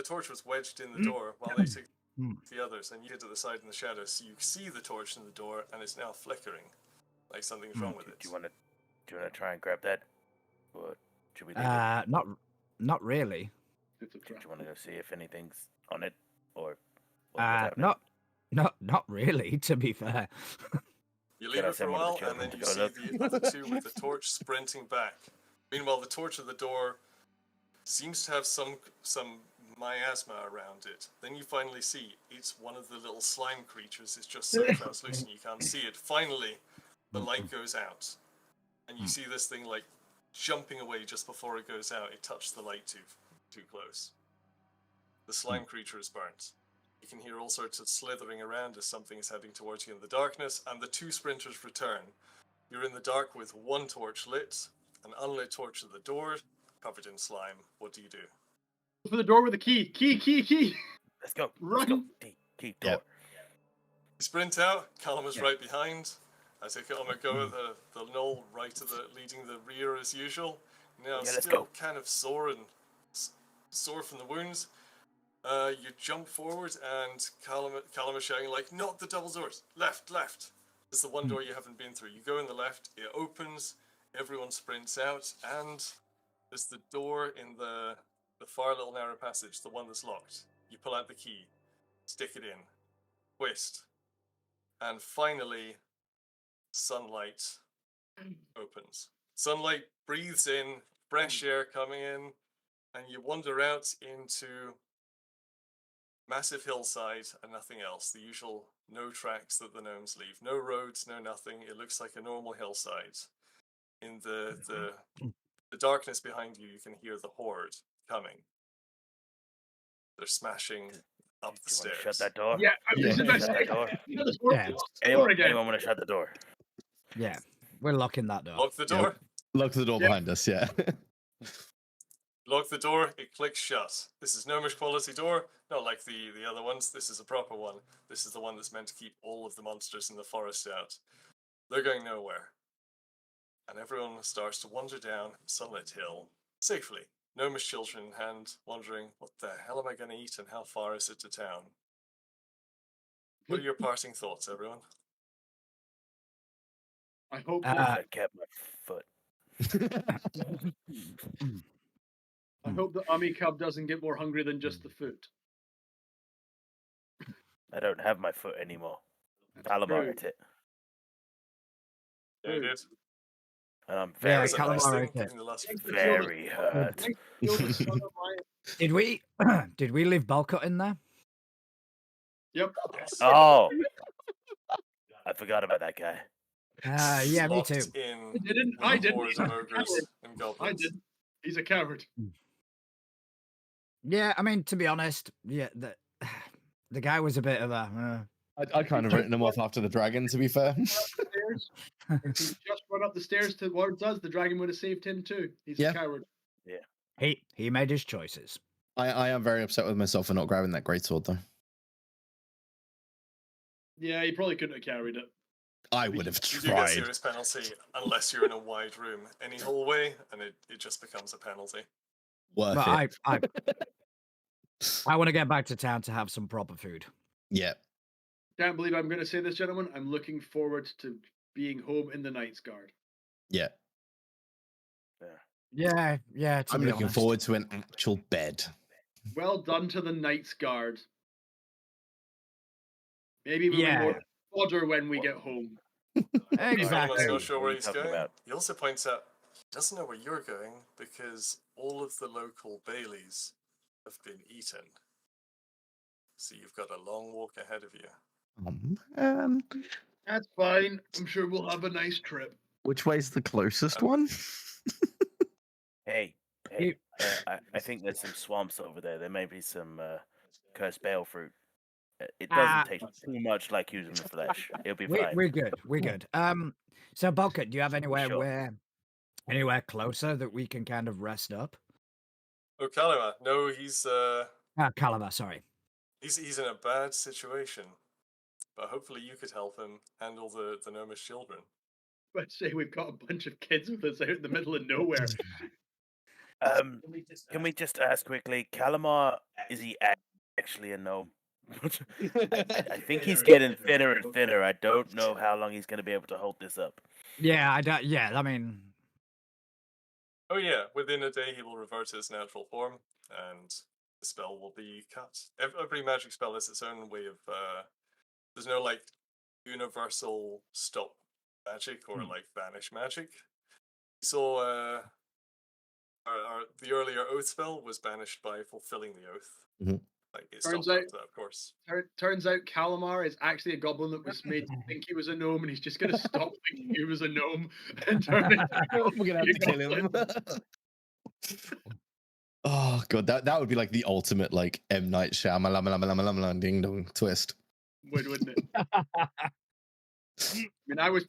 torch was wedged in the door while they took Hmm. the others, and you get to the side in the shadows, so you see the torch in the door, and it's now flickering, like something's wrong with it. Do you want to try and grab that, or should we leave it? Not really. It's a Do trap. you want to go see if anything's on it, or what's happening? Not really. To be fair. You leave I it for a send one of while, the and then children you to see go look? the other two with the torch sprinting back. Meanwhile, the torch at the door seems to have some miasma around it. Then you finally see it's one of the little slime creatures. It's just so translucent you can't see it. Finally, the light goes out, and you see this thing like jumping away just before it goes out. It touched the light too close. The slime creature is burnt. You can hear all sorts of slithering around as something is heading towards you in the darkness, and the two sprinters return. You're in the dark with one torch lit, an unlit torch at the door, covered in slime. What do you do? For the door with the key. Key. Let's go. Run. Let's go. Key door. Yep. You sprint out. Callum is right behind. I take it on a go at the knoll right to leading the rear as usual. Now still kind of sore from the wounds. You jump forward and Callum is shouting like, "Not the double doors! Left! It's the one door you haven't been through. You go in the left, it opens, everyone sprints out, and there's the door in the far little narrow passage, the one that's locked. You pull out the key, stick it in, twist, and finally, sunlight opens. Sunlight breathes in, fresh air coming in, and you wander out into massive hillside and nothing else. The usual no tracks that the gnomes leave. No roads, no nothing. It looks like a normal hillside. In the darkness behind you, you can hear the horde coming. They're smashing up the stairs. Shut that door. Yeah, Shut that door. Yeah. Anyone want to shut the door? Yeah, we're locking that door. Lock the door. Yep. Lock the door behind us, yeah. Lock the door, it clicks shut. This is gnomish quality door, not like the other ones. This is a proper one. This is the one that's meant to keep all of the monsters in the forest out. They're going nowhere. And everyone starts to wander down Sunlit Hill, safely. Gnomish children in hand, wondering, what the hell am I going to eat and how far is it to town? What are your parting thoughts, everyone? I hope I kept my foot. I hope the Ami cub doesn't get more hungry than just the food. I don't have my foot anymore. Calamar ate it. Yeah, it is. And I'm very, very hurt. Did we leave Balcott in there? Yep. Yes. Oh, I forgot about that guy. Yeah, me too. I didn't. I did. He's a coward. Yeah, I mean, to be honest, yeah, the guy was a bit of a. I kind of written him off after the dragon, to be fair. If he just run up the stairs towards us, the dragon would have saved him too. He's a coward. Yeah. He made his choices. I am very upset with myself for not grabbing that greatsword, though. Yeah, he probably couldn't have carried it. I would have tried. You do get a serious penalty unless you're in a wide room. Any hallway, and it just becomes a penalty. Worth it. I want to get back to town to have some proper food. Yeah. Can't believe I'm going to say this, gentlemen. I'm looking forward to being home in the Knight's Guard. Yeah. Yeah. I'm looking forward to an actual bed. Well done to the Knight's Guard. Maybe we'll be more fodder when we get home. Exactly. I'm not sure where he's going. He also points out he doesn't know where you're going because all of the local Baileys have been eaten. So you've got a long walk ahead of you. That's fine. I'm sure we'll have a nice trip. Which way's the closest one? Hey, I think there's some swamps over there. There may be some cursed bale fruit. It doesn't taste too much like using the flesh. It'll be fine. We're good. So Balcott, do you have anywhere closer that we can kind of rest up? Oh, Calamar. No, he's Calamar, sorry. He's in a bad situation. But hopefully you could help him handle the gnomish children. Let's say we've got a bunch of kids with us out in the middle of nowhere. Can we just ask quickly, Calamar, is he actually a gnome? I think he's getting thinner and thinner. I don't know how long he's going to be able to hold this up. Yeah, I mean... Oh yeah, within a day he will revert to his natural form, and the spell will be cut. Every magic spell has its own way of... there's no, like, universal stop magic or, like, vanish magic. So, the earlier oath spell was banished by fulfilling the oath. Like, it Turns stopped out- after that, of course. Turns out Calamar is actually a goblin that was made to think he was a gnome, and he's just going to stop thinking he was a gnome and turn into We're gonna have to kill him. Oh god, that would be like the ultimate like M Night Shyamalan ding dong twist. wouldn't it? I mean, I was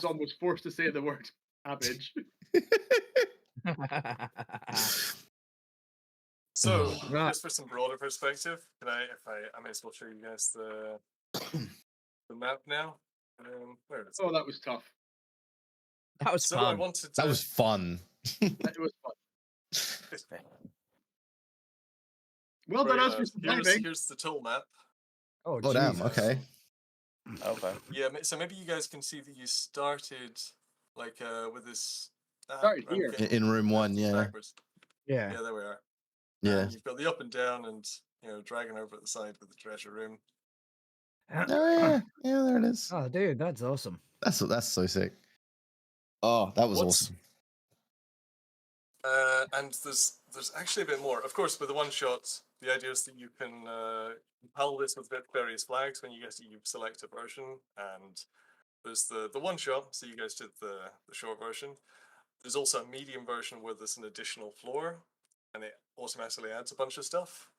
almost forced to say the word cabbage. So, Right. just for some broader perspective, I may as well show you guys the map now. Where is it? Oh, that was tough. That was So fun. I wanted to. That was fun. That was fun. Well done, us for surviving. Here's the tool map. Oh damn, Jesus. okay. Okay. Yeah, so maybe you guys can see that you started like with this. Started here. In room 1, yeah. Backwards. Yeah. Yeah, there we are. Yeah. You've got the up and down, and dragon over at the side with the treasure room. Oh yeah, yeah, there it is. Oh, dude, that's awesome. That's so sick. Oh, that was awesome. And there's actually a bit more. Of course, with the one shot, the idea is that you can compile this with various flags. When you get it, you select a version, and there's the one shot. So you guys did the short version. There's also a medium version where there's an additional floor, and it automatically adds a bunch of stuff.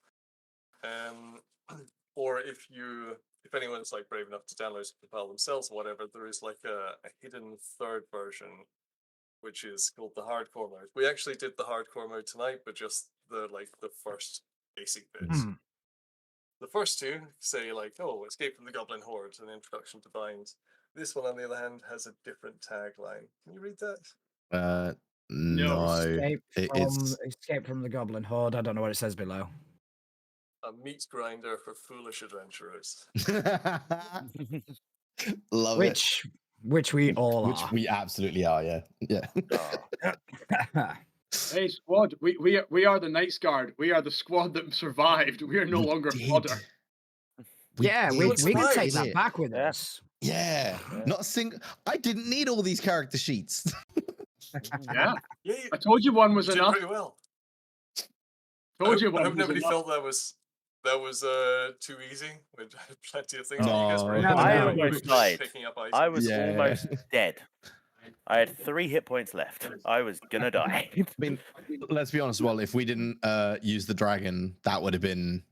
Or if anyone's like brave enough to download to compile themselves or whatever, there is like a hidden third version, which is called the hardcore mode. We actually did the hardcore mode tonight, but just the first basic bits. The first two say like, oh, escape from the goblin horde, an introduction to vines. This one, on the other hand, has a different tagline. Can you read that? No. Escape from the goblin horde. I don't know what it says below. A meat grinder for foolish adventurers. Love Which we all Which are. we absolutely are, yeah. Yeah. Hey, squad, we are the Knights Guard. We are the squad that survived. We are no longer fodder. We can take that back with us. Yeah. Not a single. I didn't need all these character sheets. Yeah. I told you one was you enough. Did pretty well. I hope nobody felt that was too easy. We had plenty of things. I was almost dead. I had 3 hit points left. I was gonna die. I mean, let's be honest. Well, if we didn't use the dragon, that would have been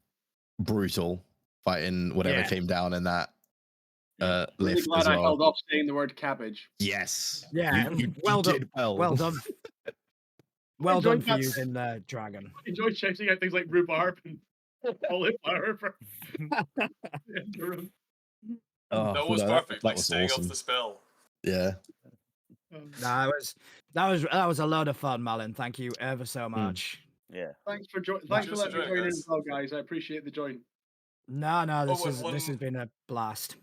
brutal. Fighting whatever came down in that lift. Really glad I held off saying the word cabbage. Yes. Yeah. You well done. did well. Well done. Well done for using the dragon. I enjoy shouting out things like rhubarb and cauliflower. That was perfect. Like staying off the spell. Yeah. That was a lot of fun, Malin. Thank you ever so much. Yeah. Thanks for letting me join in as well, guys. I appreciate the join. No, this has been a blast.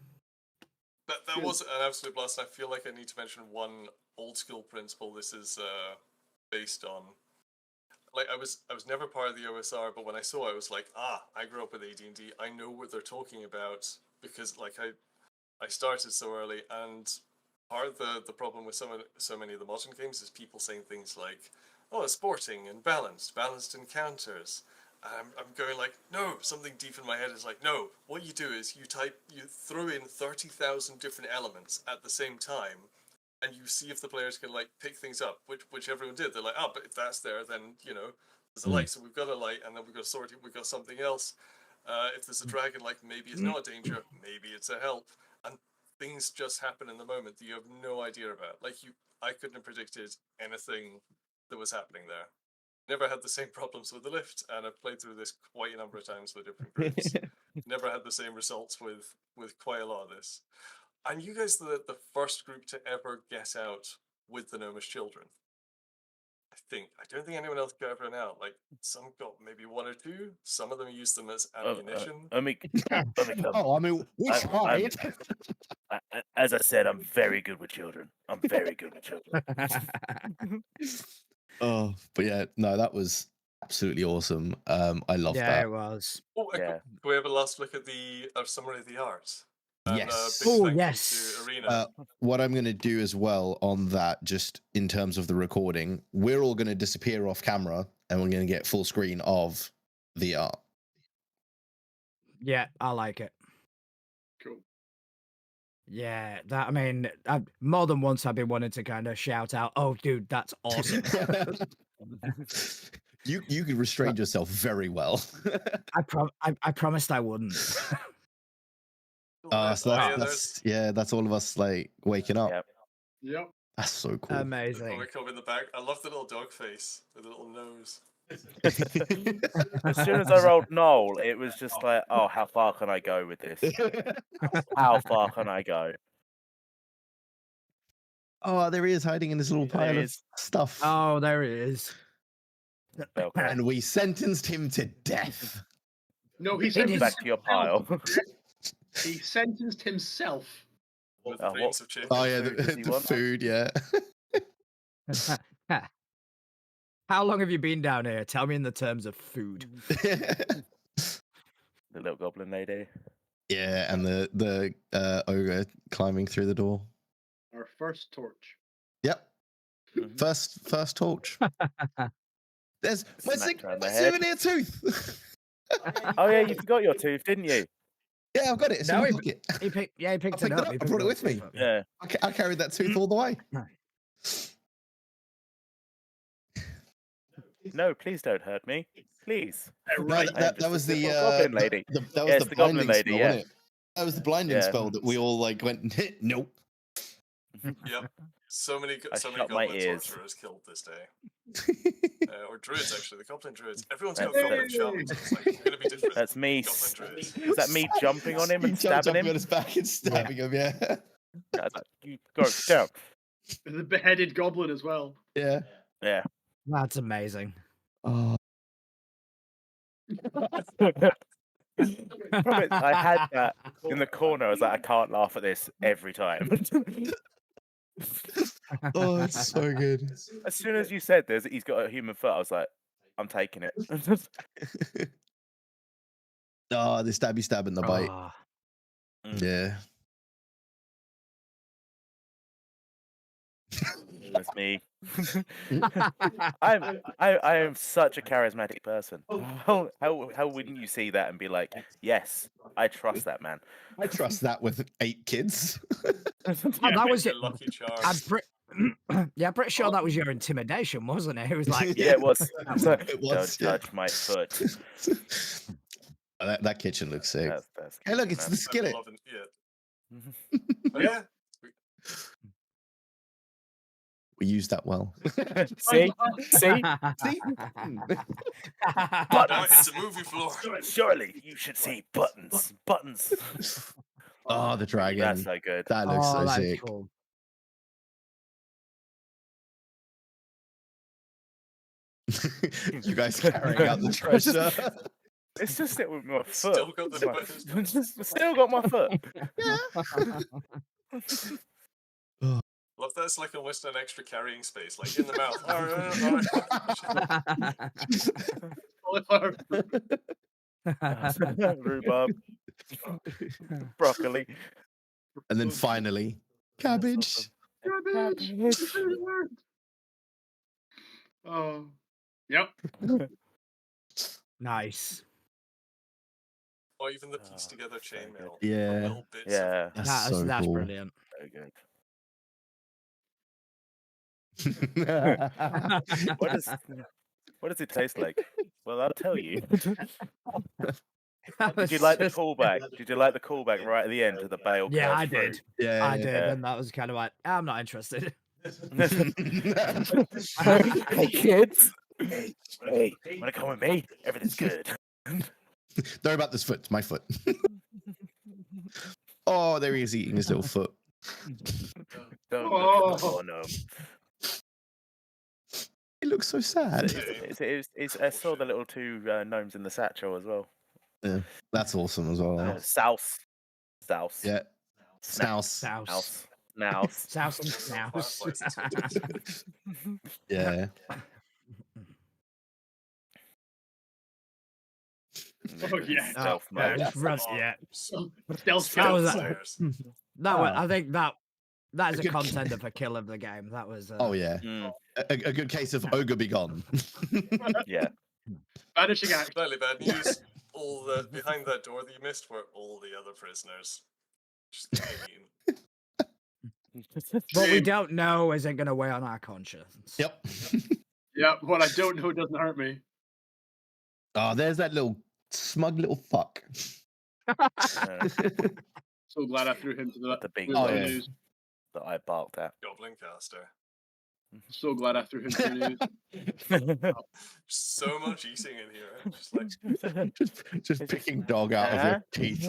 That was an absolute blast. I feel like I need to mention one old school principle this is based on. Like I was never part of the OSR, but when I saw it, I was like, I grew up with AD&D. I know what they're talking about because like I started so early, and part of the problem with so many of the modern games is people saying things like, oh, it's sporting and balanced encounters. I'm going like, no, something deep in my head is like, no, what you do is you throw in 30,000 different elements at the same time, and you see if the players can like pick things up, which everyone did. They're like, but if that's there, then there's a light, so we've got a light, and then we've got a sword, we've got something else. If there's a dragon, like maybe it's not a danger, maybe it's a help, and things just happen in the moment that you have no idea about. Like I couldn't have predicted anything that was happening there. Never had the same problems with the lift, and I've played through this quite a number of times with different groups. Never had the same results with quite a lot of this. And you guys are the first group to ever get out with the Gnomish children. I don't think anyone else got everyone out. Like some got maybe 1 or 2. Some of them used them as ammunition. We tried. As I said, I'm very good with children. Oh, but yeah, no, that was absolutely awesome. I love that. Yeah, it was. Oh, can we have a last look at the summary of the art? Yes. To Arena. What I'm going to do as well on that, just in terms of the recording, we're all going to disappear off camera, and we're going to get full screen of the art Yeah, I like it. Cool. Yeah, that I mean, more than once I've been wanting to kind of shout out, "Oh, dude, that's awesome!" you can restrain yourself very well. I promised I wouldn't. So that's all of us like waking up. Yep. That's so cool. Amazing. Wake up in the back. I love the little dog face with the little nose. As soon as I rolled Noel, it was just like, oh, how far can I go with this? How far can I go? Oh, there he is hiding in his little pile of stuff. Oh, there he is. And we sentenced him to death. No, he sentenced back to your pile. He sentenced himself. With grains of chicken. Oh yeah, the food, yeah. How long have you been down here? Tell me in the terms of food. The little goblin lady. Yeah, and the ogre climbing through the door. Our first torch. Yep. Mm-hmm. First torch. There's my souvenir tooth. Oh yeah, you forgot your tooth, didn't you? Yeah, I've got it. It's in my pocket. He picked it up. up. I brought it with me. Yeah. I carried that tooth all the way. No, please don't hurt me. Please. No, that was the goblin lady. That was the goblin lady, spell, wasn't it? That was the blinding Yeah. spell that we all like went, nope. Yep. So many shut my goblin ears. sorcerers killed this day. Or druids, actually. The goblin druids. Everyone's got goblin charms. It's like, we're gonna be different. That's me. Goblin druids. Is that me jumping on him and stabbing him? on his back and stabbing him, yeah. You go down. The beheaded goblin as well. Yeah. Yeah. That's amazing. Oh. I had that in the corner. I was like, I can't laugh at this every time. Oh, it's so good. As soon as you said he's got a human foot, I was like, I'm taking it. Oh, the stab in the bite. Oh. Yeah. That's me. I am such a charismatic person. How wouldn't you see that and be like, yes, I trust that man. I trust that with 8 kids. That was your lucky charm. I'm pretty sure that was your intimidation, wasn't it? It was like, yeah, it was. It was, Don't touch my foot. That kitchen looks sick. That's Hey, look, it's the skillet. Oh, yeah. We used that well. See? See? Buttons. It's a movie floor. Surely you should see buttons. Buttons. Oh, the dragon. That's so good. That looks so that's sick. cool. You guys carrying out the treasure. It's just sit with my foot. Still got the buttons. Still got my foot. Love that it's like almost an extra carrying space, like in the mouth. Rhubarb. Broccoli. And then finally, cabbage. Oh. Yep. Nice. Or even the piece together chainmail. Yeah. Little bits Yeah. That's so That's cool. brilliant. Very good. What does it taste like? Well, I'll tell you. Did you like the callback? Did you like the callback right at the end to the bale? Yeah, I did. Yeah, I did, and that was kind of like, I'm not interested. Hey kids, hey, wanna come with me? Everything's good. Don't worry about this foot. It's my foot. Oh, there he is eating his little foot. Don't look at the corner. He looks so sad. I saw the little 2 gnomes in the satchel as well. Yeah, that's awesome as well. Souse. Yeah. Snouse. Souse and snouse. Yeah. Oh yeah. Stealth mode. Yeah. Stealth That was kills. that one. I think that is a contender for kill of the game. That was. Oh yeah. A good case of ogre be gone. Yeah. Vanishing act. Slightly bad news. all the behind that door that you missed were all the other prisoners. Just getting eaten. What we don't know isn't going to weigh on our conscience. Yep. Yeah, what I don't know doesn't hurt me. Oh, there's that little smug little fuck. So glad I threw him to the big the yeah. news. that I barked at. Goblin caster. So glad I threw him to the news. So much eating in here. Just like just picking dog out of your teeth.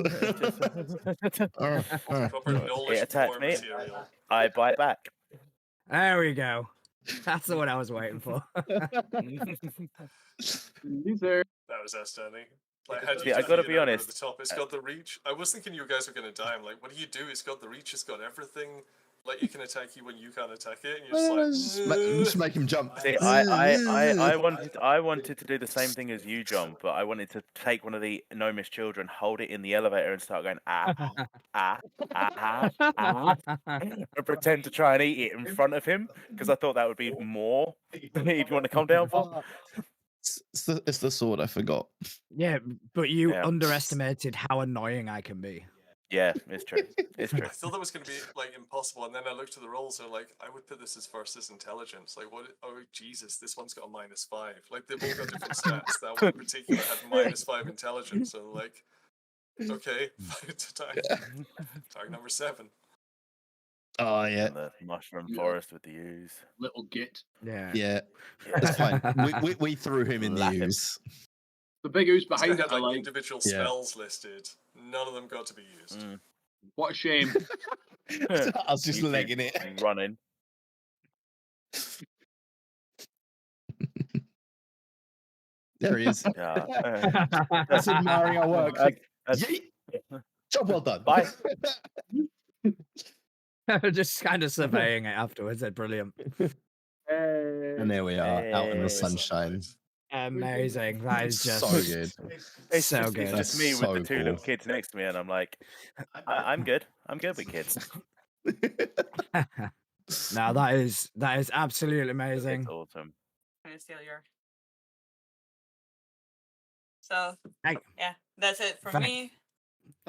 proper knowledge It attacked war me. material. I bite back. There we go. That's the one I was waiting for. Loser. That was outstanding. Like, how do Yeah, you I gotta defeat be it over honest. the top? It's got the reach. I was thinking you guys were gonna die. I'm like, what do you do? It's got the reach. It's got everything. Like, it can attack you when you can't attack it. And you're just like, Just make him jump. See, I wanted to do the same thing as you, John, but I wanted to take one of the gnomish children, hold it in the elevator, and start going and pretend to try and eat it in front of him because I thought that would be more he'd want to come down for. It's the sword I forgot. Yeah, but you Yeah. underestimated how annoying I can be. Yeah, it's true. It's true. I thought that was going to be like impossible, and then I looked at the rolls and like I would put this as versus intelligence. Like, what? Oh Jesus, this one's got a -5. Like they've all got different stats. That one in particular had -5 intelligence. So like, okay, target number 7. Oh yeah, And the mushroom forest with the ooze. Little git. Yeah. yeah. It's fine. We threw him in the Lap him. ooze. The big ooze Behind behind it, had I like like. individual Yeah. spells listed. None of them got to be used. What a shame. I was just You legging it. keep running. There he is. Yeah. That's admiring our work. That's- Yeet. Job well done. Bye. Just kind of surveying it afterwards. They're brilliant. And there we are, out in the Hey. sunshine. Amazing. That is just So good. It's so just, good. It's just That's me so with the 2 cool. little kids next to me, and I'm like, I'm good. I'm good with kids. No, that is absolutely amazing. It's awesome. Trying to steal your. So Thank- yeah, that's it from me.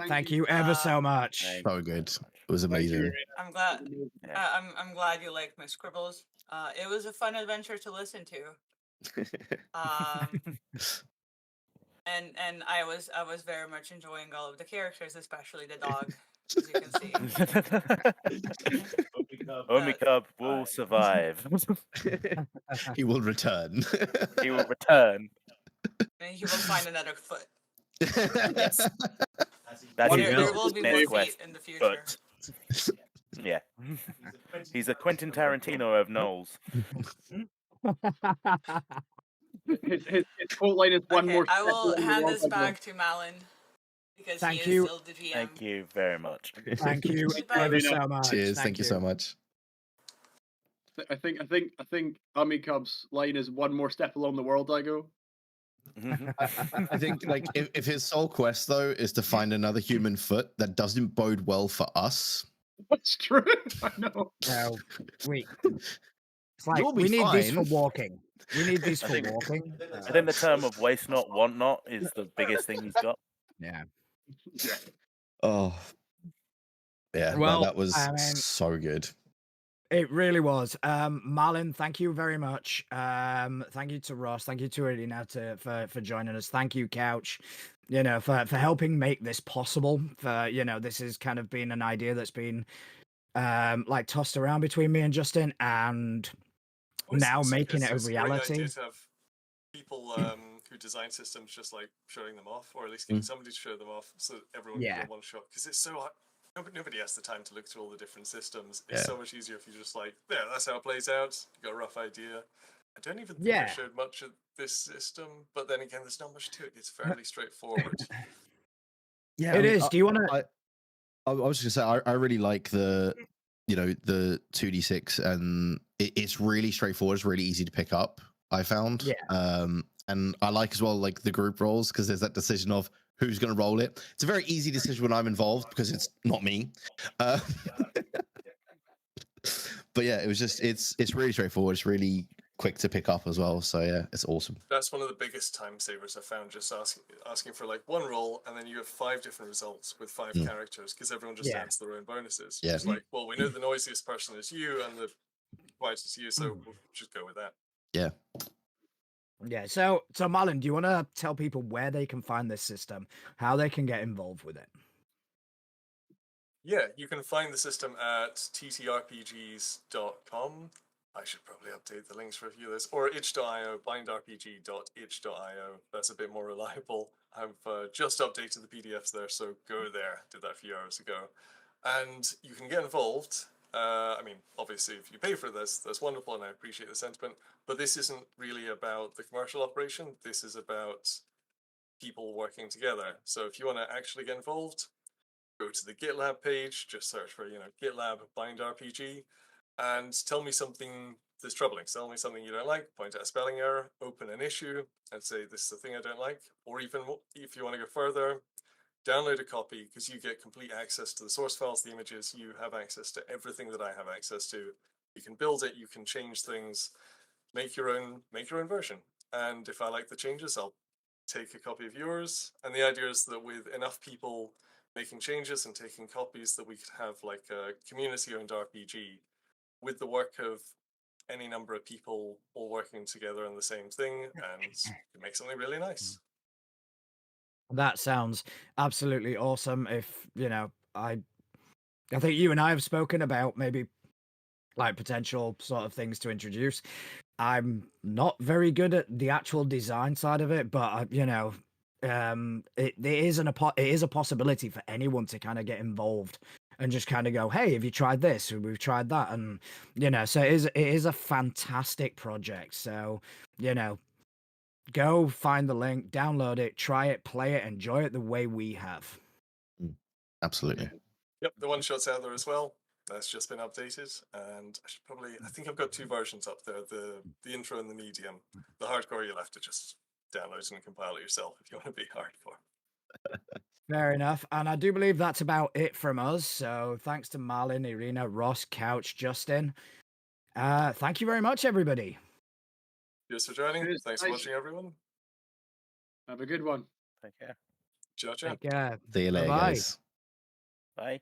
Thank you ever so much. Thank So good. It was amazing. I'm glad. Yeah. I'm glad you liked my scribbles. It was a fun adventure to listen to. And I was very much enjoying all of the characters, especially the dog, as you can see. Omicub will survive. He will return. He will return. And he will find another foot. That's There his There will be more next feet quest. in the future. But yeah, he's a Quentin Tarantino of Knowles. His quote line is one Okay, more. I will step hand along this the road. back to Malin because Thank he you. is still the GM. Thank you very much. Thank you Goodbye. ever so much. Cheers. Thank you so much. I think Amicub's line is one more step along the world I go. I think like if his sole quest though is to find another human foot, that doesn't bode well for us. That's true. I know. No, it's like You'll be we need these for fine. walking. We need these I for think- walking. I think the term of waste not, want not is the biggest thing he's got. Yeah. Oh, yeah. Well, that was I mean- so good. It really was. Malin, thank you very much. Thank you to Ross. Thank you to Irina for joining us. Thank you, Couch, for helping make this possible. This has kind of been an idea that's been like tossed around between me and Justin, and now making it a It's a great reality. idea to have people who design systems just like showing them off, or at least getting somebody to show them off, so that everyone can Yeah. get one shot. Because it's so hard. Nobody has the time to look through all the different systems. It's Yeah. so much easier if you just like, there, that's how it plays out. You got a rough idea. I don't even think Yeah. I showed much of this system, but then again, there's not much to it. It's fairly straightforward. Yeah, It is. Do you want to? I was just gonna say I really like the 2d6, and it's really straightforward. It's really easy to pick up. I found. Yeah. And I like as well like the group rolls, because there's that decision of who's going to roll it. It's a very easy decision when I'm involved because it's not me. But yeah, it was just it's really straightforward. It's really quick to pick up as well. So yeah, it's awesome. That's one of the biggest time savers I found, just asking for like one roll, and then you have 5 different results with 5 characters, because everyone just adds their own bonuses. Yeah. It's like, well, we know the noisiest person is you and the quietest is you, so we'll just go with that. Yeah. Yeah. So Marlon, do you want to tell people where they can find this system, how they can get involved with it? Yeah, you can find the system at ttrpgs.com. I should probably update the links for a few of this, or itch.io, blindrpg.itch.io. That's a bit more reliable. I've just updated the PDFs there, so go there. Did that a few hours ago. And you can get involved. I mean, obviously, if you pay for this, that's wonderful, and I appreciate the sentiment. But this isn't really about the commercial operation. This is about people working together. So if you want to actually get involved, go to the GitLab page, just search for, GitLab BindRPG, and tell me something that's troubling. Tell me something you don't like, point out a spelling error, open an issue, and say, this is the thing I don't like. Or even if you want to go further, download a copy, because you get complete access to the source files, the images, you have access to everything that I have access to. You can build it, you can change things, make your own version. And if I like the changes, I'll take a copy of yours. And the idea is that with enough people making changes and taking copies, that we could have like a community-owned RPG with the work of any number of people all working together on the same thing, and make something really nice. That sounds absolutely awesome. If I think you and I have spoken about maybe like potential sort of things to introduce. I'm not very good at the actual design side of it, but it is a possibility for anyone to kind of get involved and just kind of go, hey, have you tried this? We've tried that, and so it is a fantastic project. So go find the link, download it, try it, play it, enjoy it the way we have. Absolutely. Yep, the one shot's out there as well. That's just been updated, and I think I've got 2 versions up there: the intro and the medium. The hardcore, you'll have to just download and compile it yourself if you want to be hardcore. Fair enough. And I do believe that's about it from us. So thanks to Marlon, Irina, Ross, Couch, Justin. Thank you very much, everybody. Cheers for joining. Thanks for watching, everyone. Have a good one. Take care. Ciao, ciao. Take care. See you later, Bye-bye. guys. Bye.